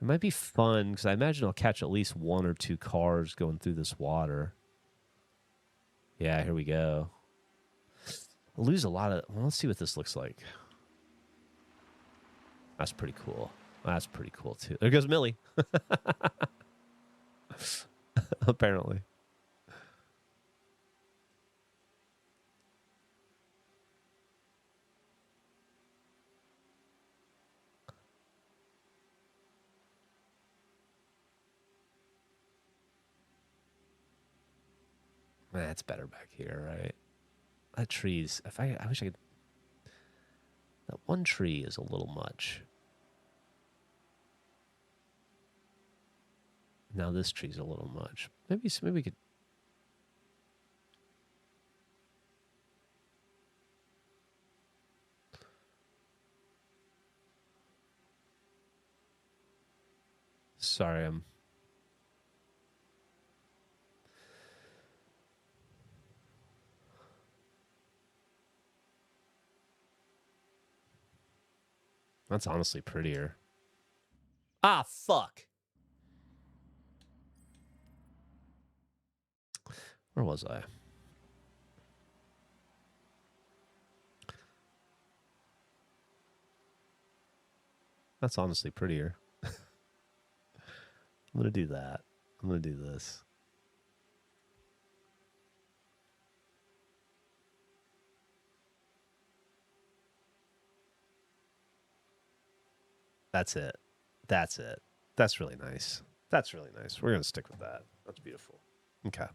It might be fun, because I imagine I'll catch at least one or two cars going through this water. Yeah, here we go. I'll lose a lot of... Well, let's see what this looks like. That's pretty cool. That's pretty cool, too. There goes Millie. Apparently. It's better back here, right? That tree's... I wish I could... That one tree is a little much. Now this tree's a little much. Maybe we could... Sorry, I'm... That's honestly prettier. Ah, fuck. Where was I? That's honestly prettier. I'm going to do that. I'm going to do this. That's it. That's it. That's really nice. That's really nice. We're going to stick with that. That's beautiful. Okay.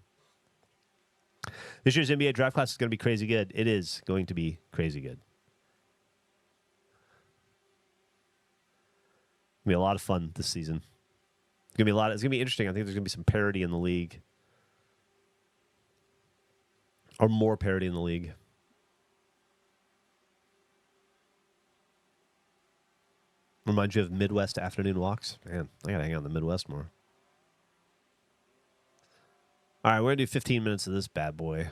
This year's NBA draft class is going to be crazy good. It is going to be crazy good. It's going to be a lot of fun this season. It's going to be interesting. I think there's going to be some parity in the league. Or more parity in the league. Remind you of Midwest afternoon walks? Man, I got to hang out in the Midwest more. All right, we're going to do 15 minutes of this bad boy.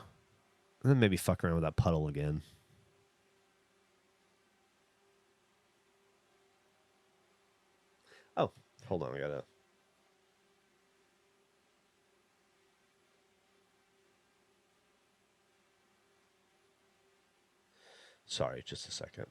And then maybe fuck around with that puddle again. Oh, hold on. I got to... Sorry, just a second.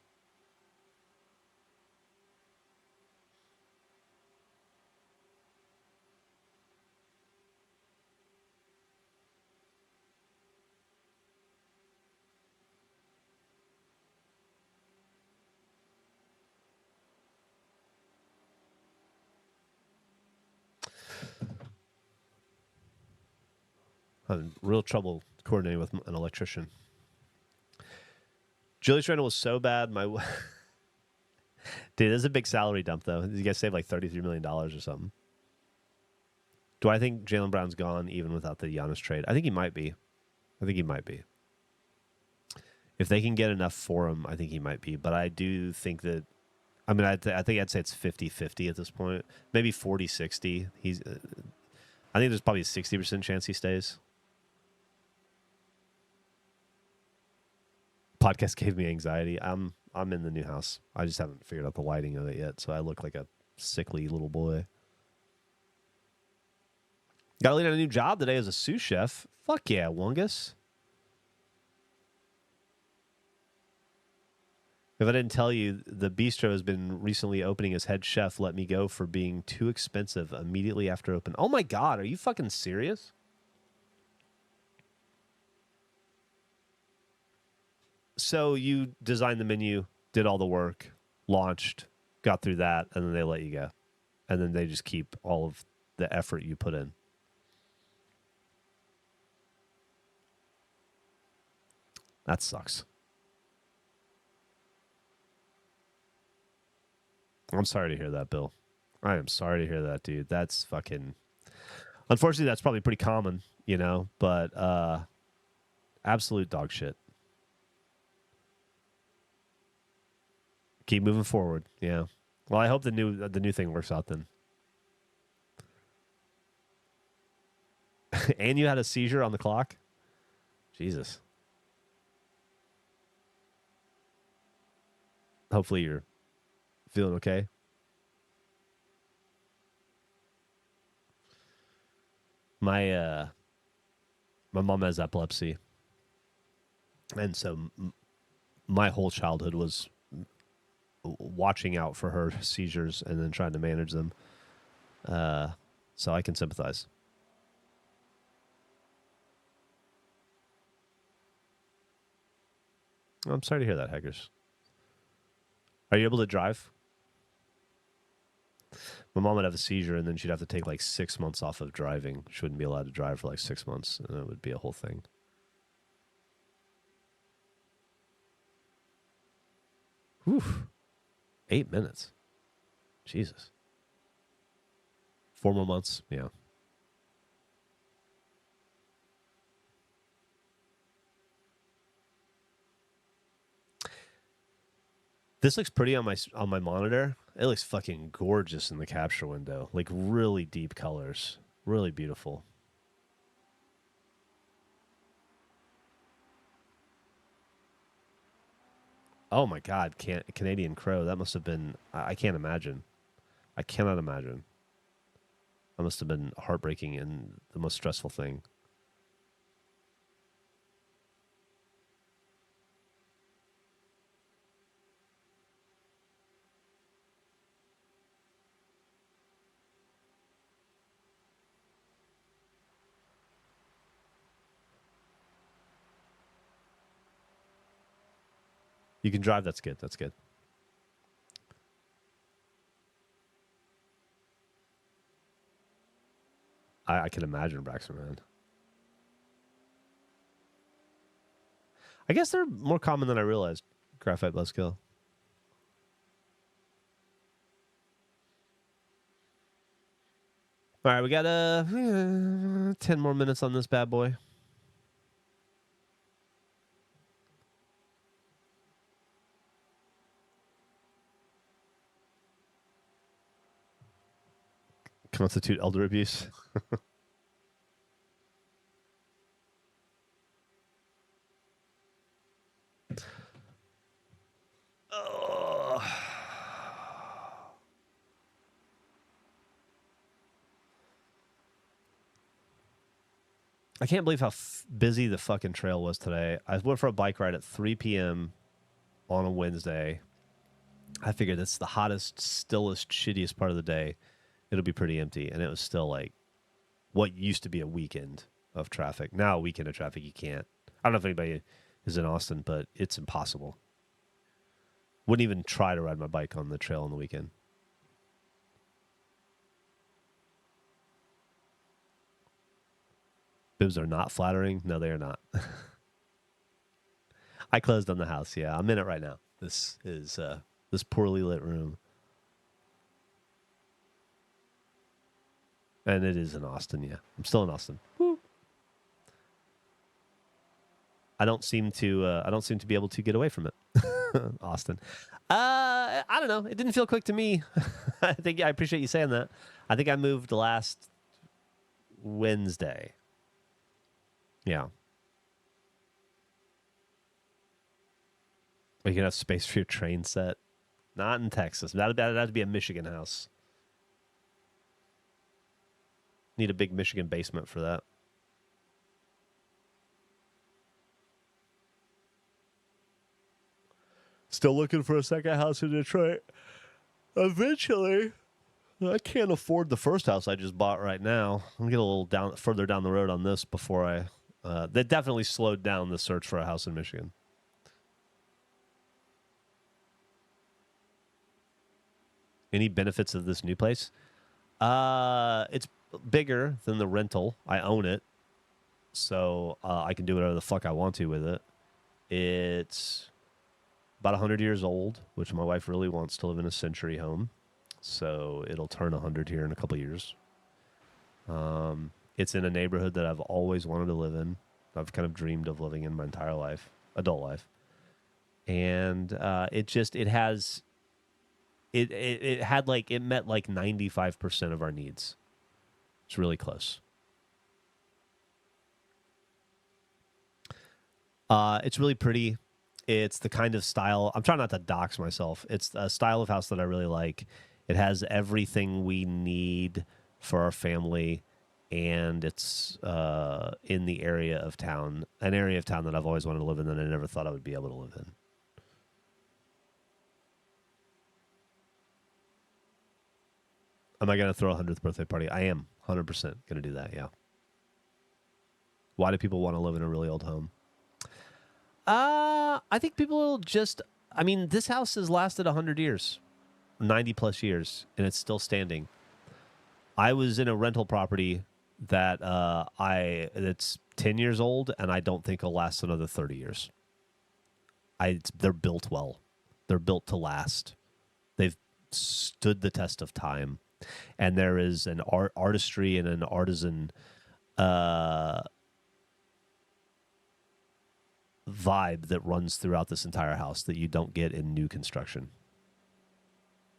having real trouble coordinating with an electrician. Julius Randle was so bad. Dude, this is a big salary dump, though. You guys save like $33 million or something. Do I think Jaylen Brown's gone even without the Giannis trade? I think he might be. If they can get enough for him, I think he might be. But I do think that, I mean, I think I'd say it's 50-50 at this point. Maybe 40-60. I think there's probably a 60% chance he stays. Podcast gave me anxiety. I'm in the new house. I just haven't figured out the lighting of it yet, so I look like a sickly little boy. Got to lead on a new job today as a sous chef. Fuck yeah, Wongus. If I didn't tell you, the bistro has been recently opening as head chef. Let me go for being too expensive immediately after open. Oh my God, are you fucking serious? So you designed the menu, did all the work, launched, got through that, and then they let you go. And then they just keep all of the effort you put in. That sucks. I'm sorry to hear that, Bill. I am sorry to hear that, dude. That's fucking... Unfortunately, that's probably pretty common, you know, but absolute dog shit. Keep moving forward, yeah. Well, I hope the new thing works out then. And you had a seizure on the clock? Jesus. Hopefully you're feeling okay. My mom has epilepsy, and so my whole childhood was watching out for her seizures and then trying to manage them. So I can sympathize. I'm sorry to hear that, Hackers. Are you able to drive? My mom would have a seizure, and then she'd have to take like 6 months off of driving. She wouldn't be allowed to drive for like 6 months, and it would be a whole thing. Whew. 8 minutes. Jesus. 4 more months. Yeah. This looks pretty on my monitor. It looks fucking gorgeous in the capture window. Like really deep colors. Really beautiful. Oh my God, Canadian Crow. That must have been, I can't imagine. I cannot imagine. That must have been heartbreaking and the most stressful thing. You can drive. That's good. That's good. I can imagine, Braxton, man. I guess they're more common than I realized. Graphite buzzkill. All right, we got 10 more minutes on this bad boy. Constitute elder abuse. Oh. I can't believe how busy the fucking trail was today. I went for a bike ride at 3 p.m. on a Wednesday. I figured that's the hottest, stillest, shittiest part of the day. It'll be pretty empty. And it was still like what used to be a weekend of traffic. Now a weekend of traffic, you can't. I don't know if anybody is in Austin, but it's impossible. Wouldn't even try to ride my bike on the trail on the weekend. Bibs are not flattering. No, they are not. I closed on the house. Yeah, I'm in it right now. This is this poorly lit room, and it is in Austin. Yeah, I'm still in Austin. Woo. I don't seem to be able to get away from it. Austin. I don't know. It didn't feel quick to me. I appreciate you saying that. I think I moved last Wednesday. Yeah. You can have space for your train set. Not in Texas. That'd be a Michigan house. Need a big Michigan basement for that. Still looking for a second house in Detroit. Eventually. I can't afford the first house I just bought right now. I'll get a little further down the road on this before I... that definitely slowed down the search for a house in Michigan. Any benefits of this new place? It's bigger than the rental. I own it. So I can do whatever the fuck I want to with it. It's about 100 years old, which my wife really wants to live in a century home. So it'll turn 100 here in a couple of years. It's in a neighborhood that I've always wanted to live in. I've kind of dreamed of living in my entire life, adult life. And it met like 95% of our needs. It's really close. It's really pretty. It's the kind of style. I'm trying not to dox myself. It's a style of house that I really like. It has everything we need for our family, and it's in the area of town, an area of town that I've always wanted to live in that I never thought I would be able to live in. Am I going to throw a 100th birthday party? I am 100% going to do that, yeah. Why do people want to live in a really old home? I think people will just... I mean, this house has lasted 100 years. 90 plus years, and it's still standing. I was in a rental property that it's 10 years old, and I don't think it'll last another 30 years. They're built well. They're built to last. They've stood the test of time, and there is an artistry and an artisan vibe that runs throughout this entire house that you don't get in new construction.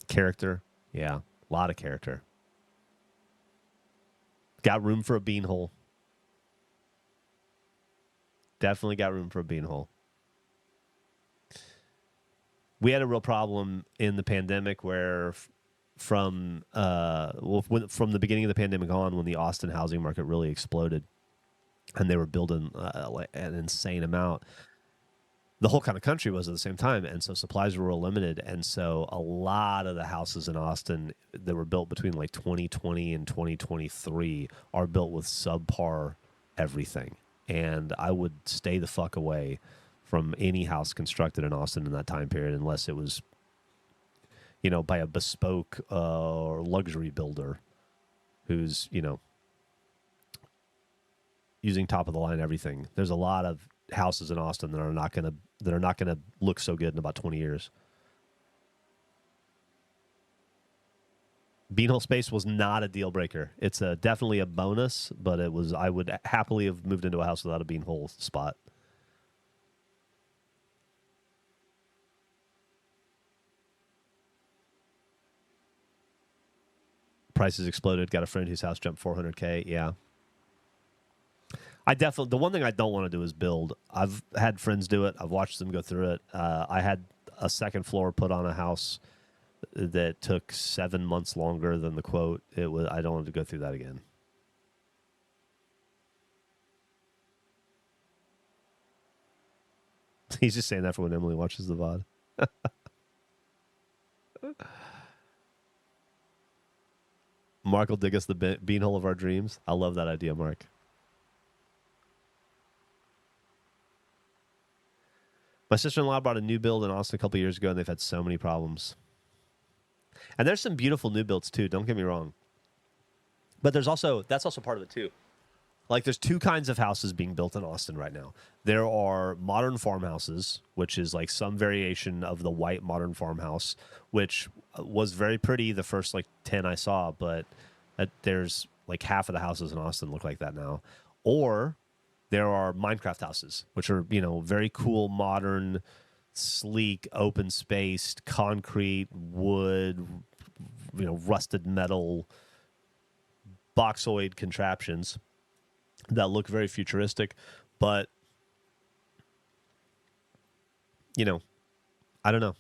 Character, yeah, a lot of character. Got room for a beanhole. Definitely got room for a beanhole. We had a real problem in the pandemic where from the beginning of the pandemic on, when the Austin housing market really exploded and they were building an insane amount, the whole kind of country was at the same time, and so supplies were real limited, and so a lot of the houses in Austin that were built between like 2020 and 2023 are built with subpar everything, and I would stay the fuck away from any house constructed in Austin in that time period unless it was, by a bespoke or luxury builder who's, using top of the line everything. There's a lot of houses in Austin that are not gonna look so good in about 20 years. Beanhole space was not a deal breaker. It's definitely a bonus, but I would happily have moved into a house without a beanhole spot. Prices exploded. Got a friend whose house jumped $400K. Yeah. The one thing I don't want to do is build. I've had friends do it. I've watched them go through it. I had a second floor put on a house that took 7 months longer than the quote. I don't want to go through that again. He's just saying that for when Emily watches the VOD. Mark will dig us the beanhole of our dreams. I love that idea, Mark. My sister-in-law bought a new build in Austin a couple years ago, and they've had so many problems. And there's some beautiful new builds, too. Don't get me wrong. But that's also part of it, too. Like, there's two kinds of houses being built in Austin right now. There are modern farmhouses, which is like some variation of the white modern farmhouse, which was very pretty the first like 10 I saw, but there's like half of the houses in Austin look like that now. Or there are Minecraft houses, which are, you know, very cool, modern, sleek, open spaced, concrete, wood, you know, rusted metal, boxoid contraptions that look very futuristic, but you know, I don't know.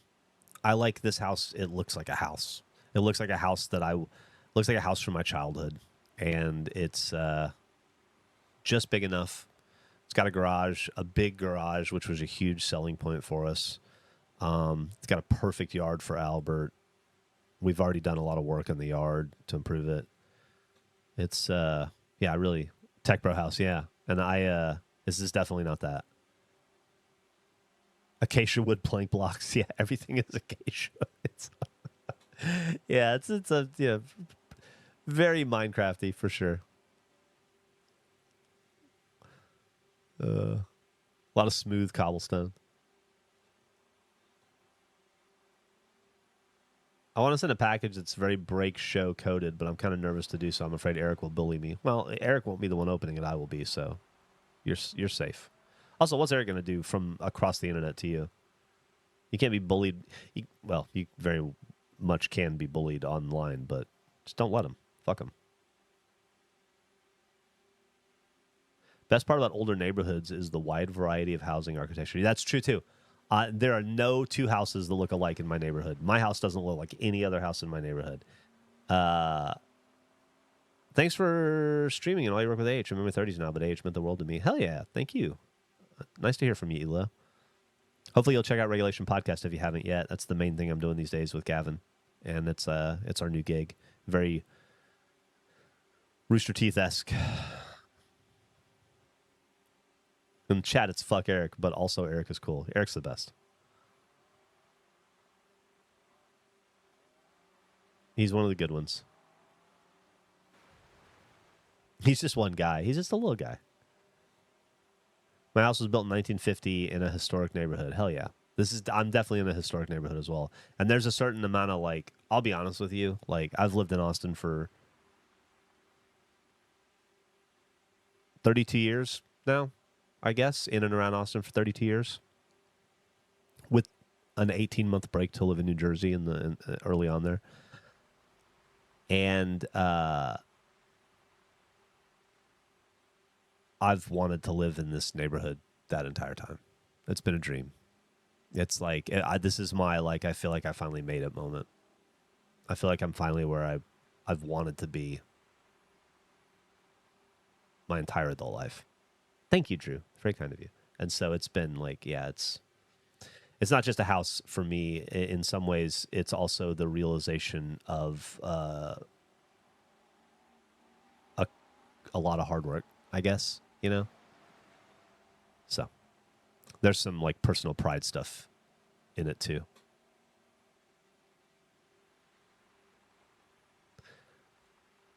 I like this house. It looks like a house. It looks like a house looks like a house from my childhood, and it's just big enough. It's got a garage, a big garage, which was a huge selling point for us. It's got a perfect yard for Albert. We've already done a lot of work in the yard to improve it. It's yeah, really Tech Bro house, yeah. And this is definitely not that. Acacia wood plank blocks, yeah. Everything is acacia. It's yeah, it's a yeah, very Minecrafty for sure. A lot of smooth cobblestone. I want to send a package that's very break show coded, but I'm kind of nervous to do so. I'm afraid Eric will bully me. Well, Eric won't be the one opening it. I will be, so you're safe. Also, what's Eric going to do from across the internet to you? You can't be bullied. Well, you very much can be bullied online, but just don't let him. Fuck him. Best part about older neighborhoods is the wide variety of housing architecture. That's true, too. There are no two houses that look alike in my neighborhood. My house doesn't look like any other house in my neighborhood. Thanks for streaming and all your work with AH. I'm in my 30s now, but AH meant the world to me. Hell yeah. Thank you. Nice to hear from you, Elo. Hopefully you'll check out Regulation Podcast if you haven't yet. That's the main thing I'm doing these days with Gavin. And it's our new gig. Very Rooster Teeth-esque. In chat, it's fuck Eric, but also Eric is cool. Eric's the best. He's one of the good ones. He's just one guy. He's just a little guy. My house was built in 1950 in a historic neighborhood. Hell yeah. I'm definitely in a historic neighborhood as well. And there's a certain amount of, like, I'll be honest with you. Like, I've lived in Austin for 32 years now, I guess. In and around Austin for 32 years. With an 18-month break to live in New Jersey in early on there. And I've wanted to live in this neighborhood that entire time. It's been a dream. It's like, this is my, like, I feel like I finally made it moment. I feel like I'm finally where I've wanted to be my entire adult life. Thank you, Drew. Very kind of you. And so it's been like, yeah, it's not just a house for me. In some ways, it's also the realization of a lot of hard work, I guess, you know? So there's some like personal pride stuff in it too.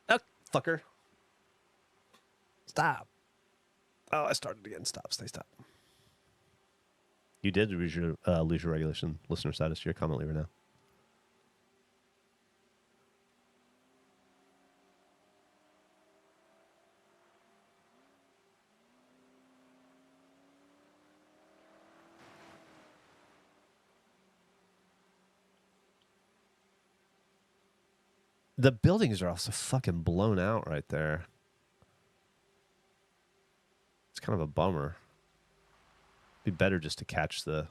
Oh, fucker. Stop. Oh, I started again. Stop. Stay. Stop. You did lose your regulation listener status. Your comment leaver now. The buildings are also fucking blown out right there. It's kind of a bummer. Be better just to catch the...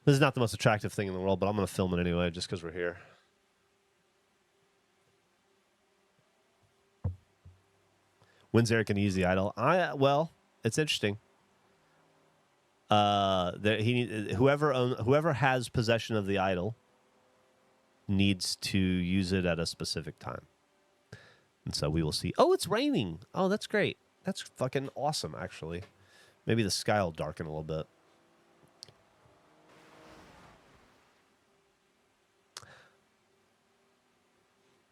This is not the most attractive thing in the world, but I'm going to film it anyway just because we're here. When's Eric going to use the idol? Well, it's interesting. Whoever has possession of the idol needs to use it at a specific time. And so we will see. Oh, it's raining. Oh, that's great. That's fucking awesome, actually. Maybe the sky will darken a little bit.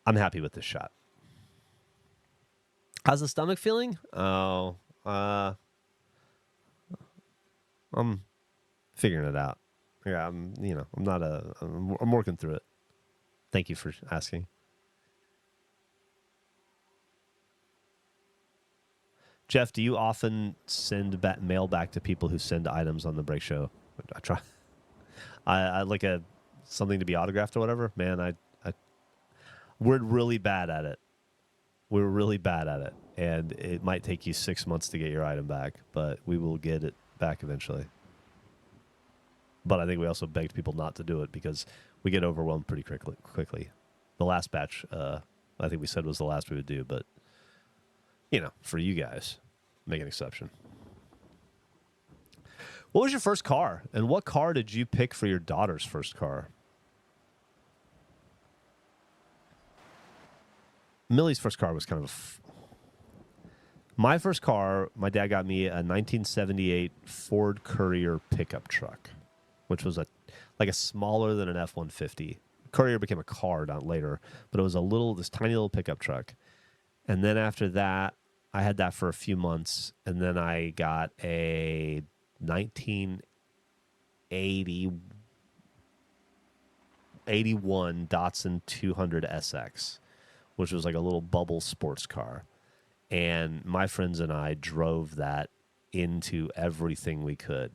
I'm happy with this shot. How's the stomach feeling? Oh, I'm figuring it out. Yeah, I'm working through it. Thank you for asking. Jeff, do you often send mail back to people who send items on the break show? I try. I like something to be autographed or whatever. Man, we're really bad at it. We're really bad at it, and it might take you 6 months to get your item back, but we will get it back eventually. But I think we also begged people not to do it because we get overwhelmed pretty quickly. The last batch, I think we said was the last we would do, but for you guys, make an exception. What was your first car, and what car did you pick for your daughter's first car? Millie's first car was kind of my first car. My dad got me a 1978 Ford Courier pickup truck, which was a smaller than an F-150. Courier became a car not later, but it was this tiny little pickup truck. And then after that, I had that for a few months, and then I got a 1981 Datsun 200 SX, which was like a little bubble sports car. And my friends and I drove that into everything we could.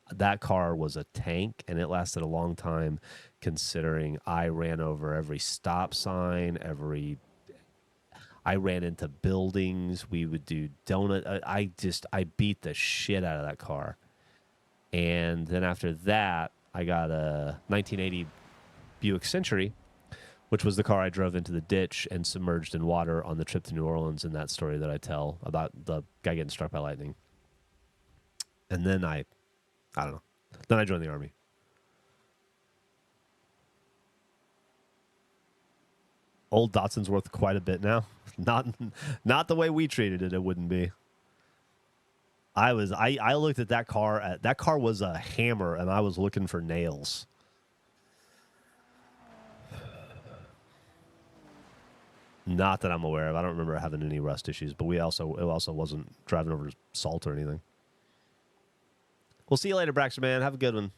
That car was a tank, and it lasted a long time, considering I ran over every stop sign, I ran into buildings. We would do donut. I beat the shit out of that car. And then after that, I got a 1980 Buick Century, which was the car I drove into the ditch and submerged in water on the trip to New Orleans in that story that I tell about the guy getting struck by lightning. And then I don't know. Then I joined the Army. Old Datsun's worth quite a bit now. Not the way we treated it. It wouldn't be. I looked at that car. That car was a hammer, and I was looking for nails. Not that I'm aware of. I don't remember having any rust issues, but it also wasn't driving over salt or anything. We'll see you later, Braxton, man. Have a good one.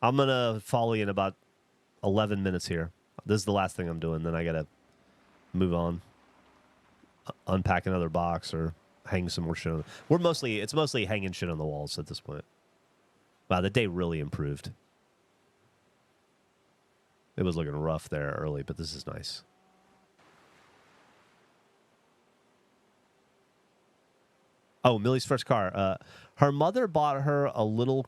I'm gonna follow you in about 11 minutes here. This is the last thing I'm doing. Then I gotta move on, unpack another box, or hang some more shit. It's mostly hanging shit on the walls at this point. Wow, the day really improved. It was looking rough there early, but this is nice. Oh, Millie's first car. Her mother bought her a little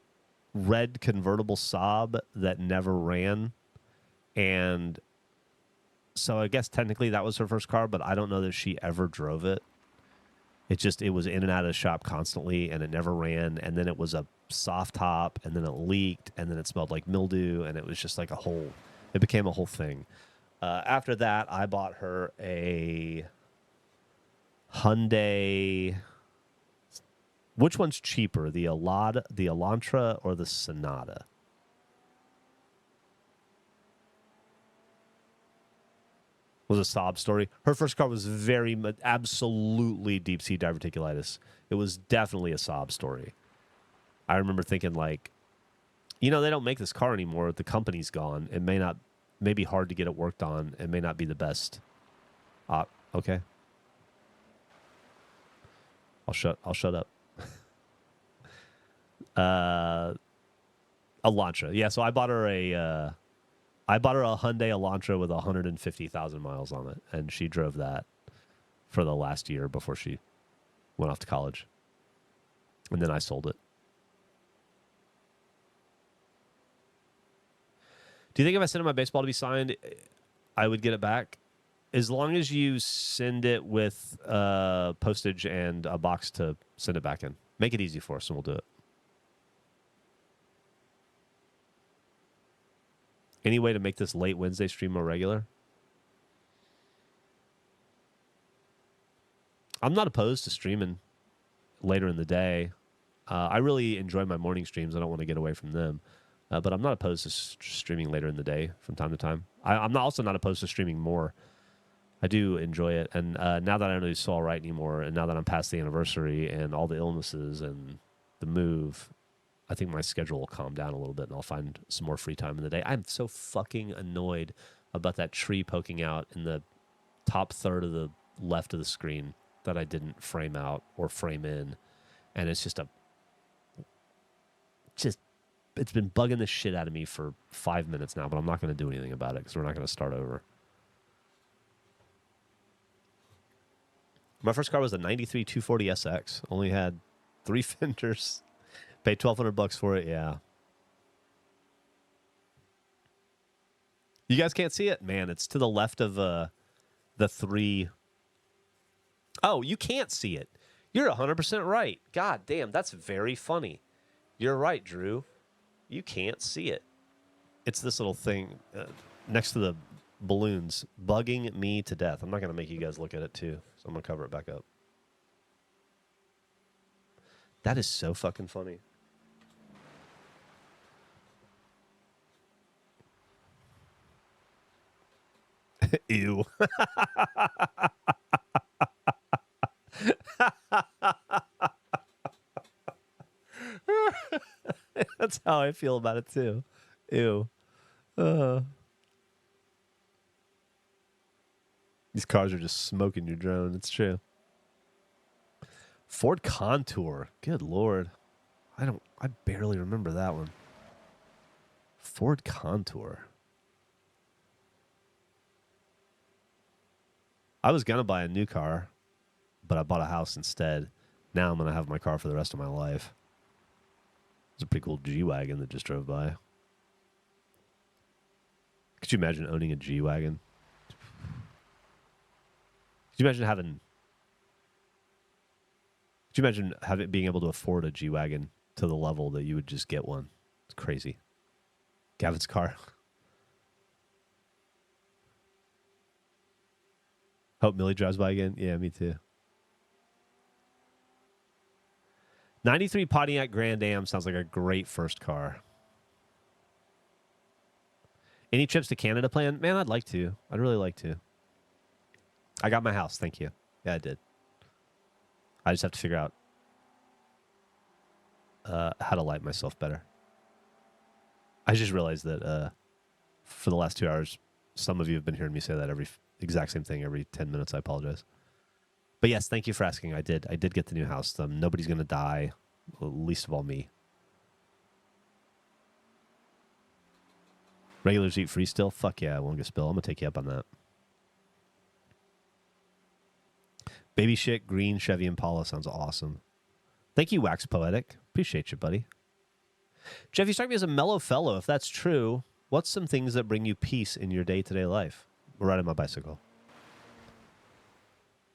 red convertible Saab that never ran. And so I guess technically that was her first car, but I don't know that she ever drove it. It was in and out of the shop constantly, and it never ran. And then it was a soft top, and then it leaked, and then it smelled like mildew, and it was just like it became a whole thing. After that, I bought her a Hyundai. Which one's cheaper, the Elantra or the Sonata? Was a sob story. Her first car was absolutely deep sea diverticulitis. It was definitely a sob story. I remember thinking they don't make this car anymore. The company's gone. It may be hard to get it worked on. It may not be the best. Okay. I'll shut up. Elantra. Yeah, so I bought her a Hyundai Elantra with 150,000 miles on it, and she drove that for the last year before she went off to college. And then I sold it. Do you think if I sent my baseball to be signed, I would get it back? As long as you send it with postage and a box to send it back in. Make it easy for us, and we'll do it. Any way to make this late Wednesday stream more regular? I'm not opposed to streaming later in the day. I really enjoy my morning streams. I don't want to get away from them. But I'm not opposed to streaming later in the day from time to time. I'm also not opposed to streaming more. I do enjoy it. And now that I don't do so all right anymore, and now that I'm past the anniversary and all the illnesses and the move, I think my schedule will calm down a little bit and I'll find some more free time in the day. I'm so fucking annoyed about that tree poking out in the top third of the left of the screen that I didn't frame out or frame in. And it's just it's been bugging the shit out of me for 5 minutes now, but I'm not going to do anything about it because we're not going to start over. My first car was a 93 240 SX. Only had 3 fenders. Paid $1,200 for it. Yeah. You guys can't see it? Man, it's to the left of the 3. Oh, you can't see it. You're 100% right. God damn, that's very funny. You're right, Drew. You can't see it. It's this little thing next to the balloons, bugging me to death. I'm not going to make you guys look at it, too, so I'm going to cover it back up. That is so fucking funny. Ew. That's how I feel about it, too. Ew. These cars are just smoking your drone. It's true. Ford Contour. Good Lord. I barely remember that one. Ford Contour. I was going to buy a new car, but I bought a house instead. Now I'm going to have my car for the rest of my life. It's a pretty cool G-Wagon that just drove by. Could you imagine owning a G-Wagon? Could you imagine being able to afford a G-Wagon to the level that you would just get one? It's crazy. Gavin's car. Hope Millie drives by again. Yeah, me too. 93 Pontiac Grand Am sounds like a great first car. Any trips to Canada planned? Man, I'd like to. I'd really like to. I got my house. Thank you. Yeah, I did. I just have to figure out how to light myself better. I just realized that for the last 2 hours, some of you have been hearing me say that exact same thing every 10 minutes. I apologize. But yes, thank you for asking. I did get the new house. Nobody's going to die, least of all me. Regulars eat free still? Fuck yeah, Wonga Spill. I'm going to take you up on that. Baby shit, green Chevy Impala sounds awesome. Thank you, Wax Poetic. Appreciate you, buddy. Jeff, you strike me as a mellow fellow. If that's true, what's some things that bring you peace in your day-to-day life? Riding my bicycle.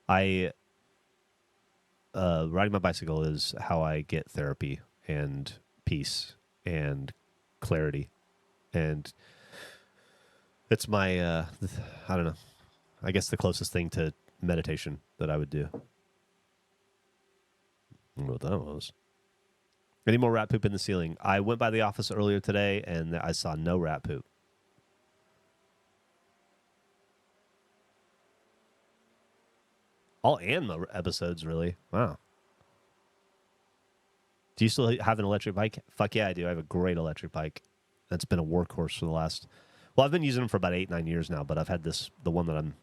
Riding my bicycle is how I get therapy and peace and clarity. And it's my, I don't know, I guess the closest thing to meditation that I would do. I don't know what that was. Any more rat poop in the ceiling? I went by the office earlier today and I saw no rat poop. All Anma episodes, really. Wow. Do you still have an electric bike? Fuck yeah, I do. I have a great electric bike. That's been a workhorse for the last... Well, I've been using them for about 8-9 years now, but I've had the one that I'm...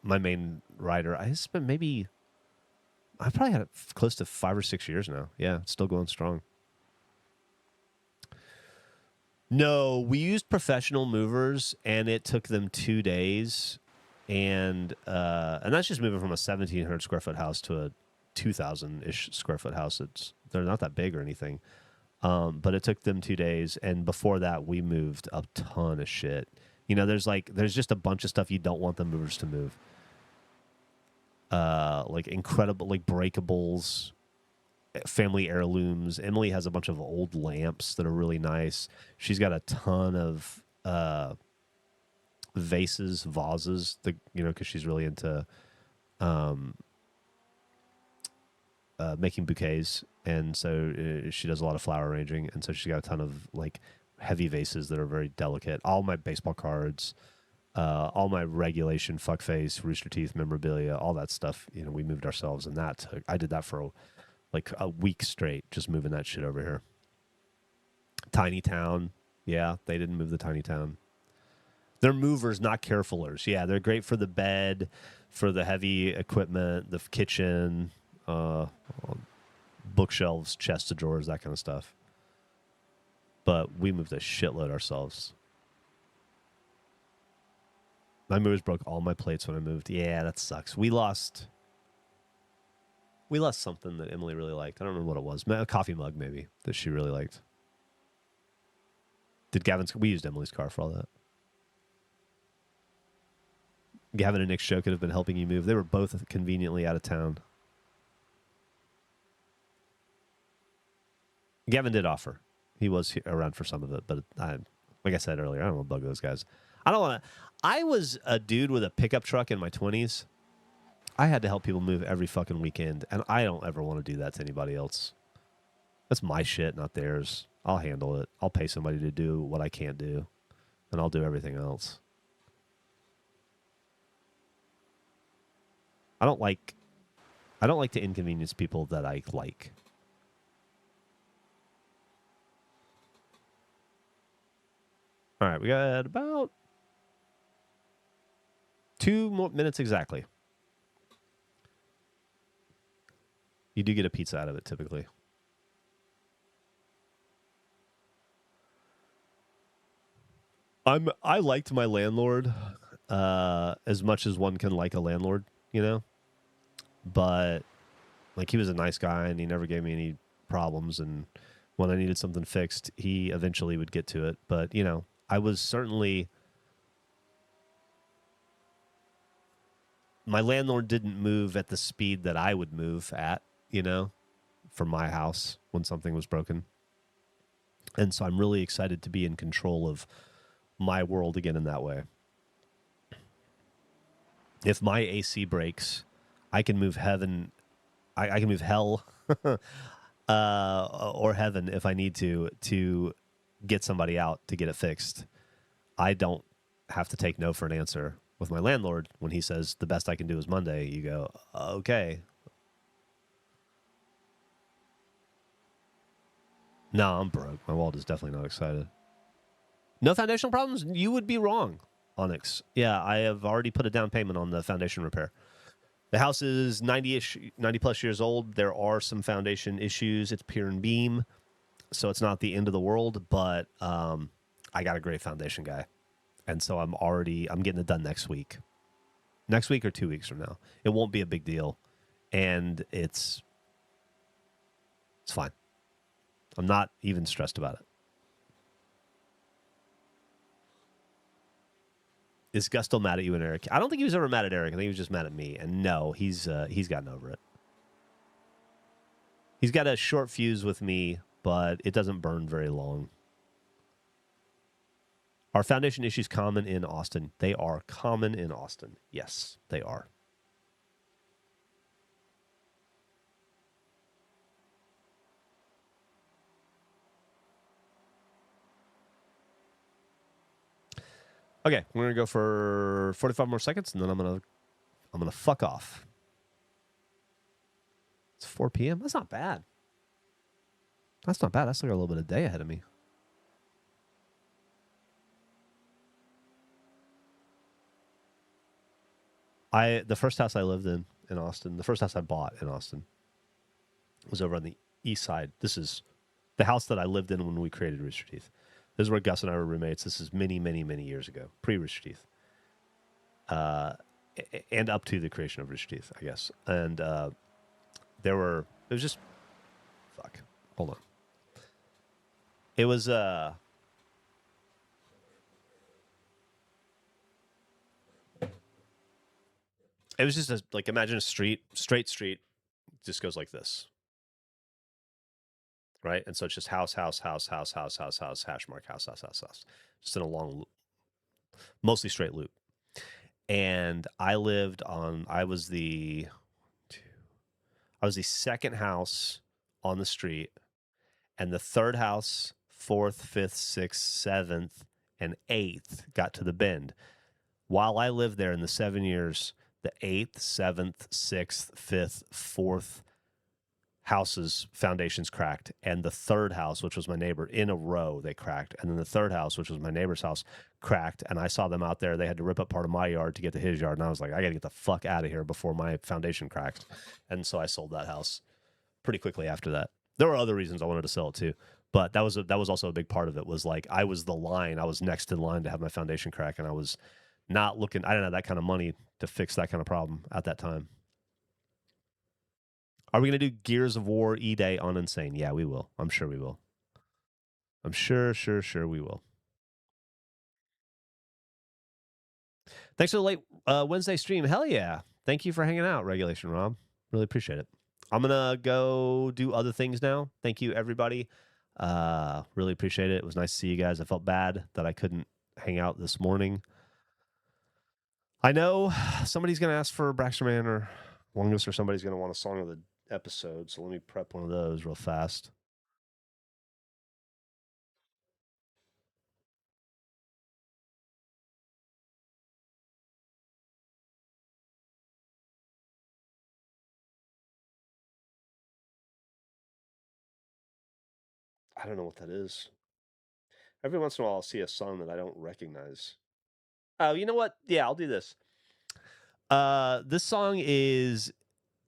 My main rider. I've probably had it close to 5 or 6 years now. Yeah, it's still going strong. No, we used professional movers, and it took them 2 days. And that's just moving from a 1,700 square foot house to a 2,000-ish square foot house. They're not that big or anything. But it took them 2 days. And before that, we moved a ton of shit. You know, there's just a bunch of stuff you don't want the movers to move. Like incredible, like breakables, family heirlooms. Emily has a bunch of old lamps that are really nice. She's got a ton of vases, because she's really into making bouquets, and so she does a lot of flower arranging, and so she's got a ton of like heavy vases that are very delicate. All my baseball cards, all my regulation fuckface, Rooster Teeth memorabilia, all that stuff. You know, we moved ourselves, and that took, I did that for like a week straight, just moving that shit over here. Tiny town, yeah, they didn't move the tiny town. They're movers, not carefulers. Yeah, they're great for the bed, for the heavy equipment, the kitchen, bookshelves, chests of drawers, that kind of stuff. But we moved a shitload ourselves. My movers broke all my plates when I moved. Yeah, that sucks. We lost something that Emily really liked. I don't remember what it was. A coffee mug, maybe, that she really liked. We used Emily's car for all that. Gavin and Nick's show could have been helping you move. They were both conveniently out of town. Gavin did offer. He was around for some of it, but like I said earlier, I don't want to bug those guys. I don't want to. I was a dude with a pickup truck in my 20s. I had to help people move every fucking weekend, and I don't ever want to do that to anybody else. That's my shit, not theirs. I'll handle it. I'll pay somebody to do what I can't do, and I'll do everything else. I don't like to inconvenience people that I like. All right, we got about 2 more minutes exactly. You do get a pizza out of it typically. I liked my landlord as much as one can like a landlord, you know? But like he was a nice guy and he never gave me any problems, and when I needed something fixed, he eventually would get to it. But, you know, I was certainly my landlord didn't move at the speed that I would move at, you know, for my house when something was broken. And so I'm really excited to be in control of my world again in that way. If my AC breaks, I can move heaven. I can move hell or heaven if I need to get somebody out to get it fixed. I don't have to take no for an answer. With my landlord, when he says the best I can do is Monday, you go, okay. No, I'm broke. My wallet is definitely not excited. No foundational problems? You would be wrong, Onyx. Yeah, I have already put a down payment on the foundation repair. The house is 90 plus years old. There are some foundation issues. It's pier and beam, so it's not the end of the world, but I got a great foundation guy. And so I'm getting it done next week. Next week or 2 weeks from now. It won't be a big deal. And it's fine. I'm not even stressed about it. Is Gus still mad at you and Eric? I don't think he was ever mad at Eric. I think he was just mad at me. And no, he's gotten over it. He's got a short fuse with me, but it doesn't burn very long. Are foundation issues common in Austin? They are common in Austin. Yes, they are. Okay, we're gonna go for 45 more seconds, and then I'm gonna fuck off. It's 4 p.m. That's not bad. That's not bad. I still got a little bit of day ahead of me. The first house I lived in Austin, the first house I bought in Austin, was over on the east side. This is the house that I lived in when we created Rooster Teeth. This is where Gus and I were roommates. This is many, many, many years ago, pre-Rooster Teeth, and up to the creation of Rooster Teeth, I guess. And it was just, fuck. Hold on. It was just like imagine a straight street, just goes like this, right? And so it's just house, hash mark, house, just in a long, mostly straight loop. and I was the second house on the street, and the third house, fourth, fifth, sixth, seventh, and eighth got to the bend. While I lived there in the 7 years, the eighth, seventh, sixth, fifth, fourth houses foundations cracked, and the third house, which was my neighbor, in a row they cracked, and then the third house, which was my neighbor's house, cracked. And I saw them out there. They had to rip up part of my yard to get to his yard, and I was like, I gotta get the fuck out of here before my foundation cracks. And so I sold that house pretty quickly after that. There were other reasons I wanted to sell it too, but that was also a big part of it. Was like I was next in line to have my foundation crack, and I was not looking. I didn't have that kind of money to fix that kind of problem at that time. Are we going to do Gears of War E-Day on Insane? Yeah, we will. I'm sure we will. I'm sure we will. Thanks for the late Wednesday stream. Hell yeah. Thank you for hanging out, Regulation Rob. Really appreciate it. I'm going to go do other things now. Thank you, everybody. Really appreciate it. It was nice to see you guys. I felt bad that I couldn't hang out this morning. I know somebody's going to ask for Braxter Man or Longest, or somebody's going to want a song of the episode, so let me prep one of those real fast. I don't know what that is. Every once in a while, I'll see a song that I don't recognize. Oh, you know what? Yeah, I'll do this. This song is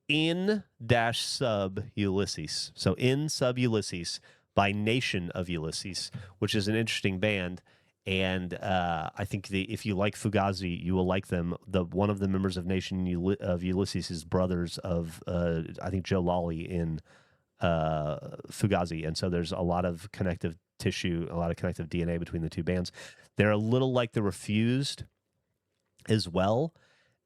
in dash sub Ulysses. So in sub Ulysses by Nation of Ulysses, which is an interesting band. And I think if you like Fugazi, you will like them. One of the members of Nation of Ulysses is brothers of I think Joe Lawley in Fugazi, and so there's a lot of connective tissue, a lot of connective DNA between the two bands. They're a little like the Refused as well.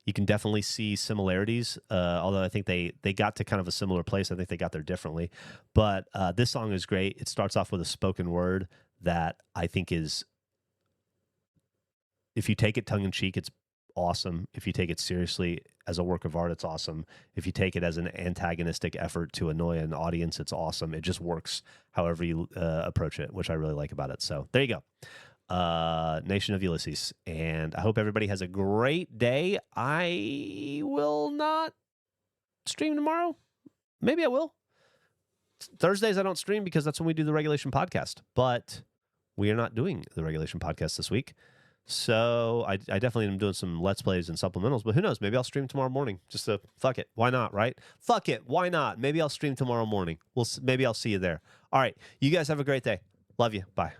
You can definitely see similarities, although I think they got to kind of a similar place. I think they got there differently. But this song is great. It starts off with a spoken word that I think is, if you take it tongue-in-cheek, it's awesome. If you take it seriously as a work of art, it's awesome. If you take it as an antagonistic effort to annoy an audience, it's awesome. It just works however you approach it, which I really like about it. So there you go. Nation of Ulysses. And I hope everybody has a great day. I will not stream tomorrow. Maybe I will. Thursdays I don't stream because that's when we do the Regulation podcast. But we are not doing the Regulation podcast this week. So I definitely am doing some Let's Plays and supplementals, but who knows? Maybe I'll stream tomorrow morning. Just to fuck it. Why not, right? Fuck it. Why not? Maybe I'll stream tomorrow morning. Maybe I'll see you there. All right. You guys have a great day. Love you. Bye.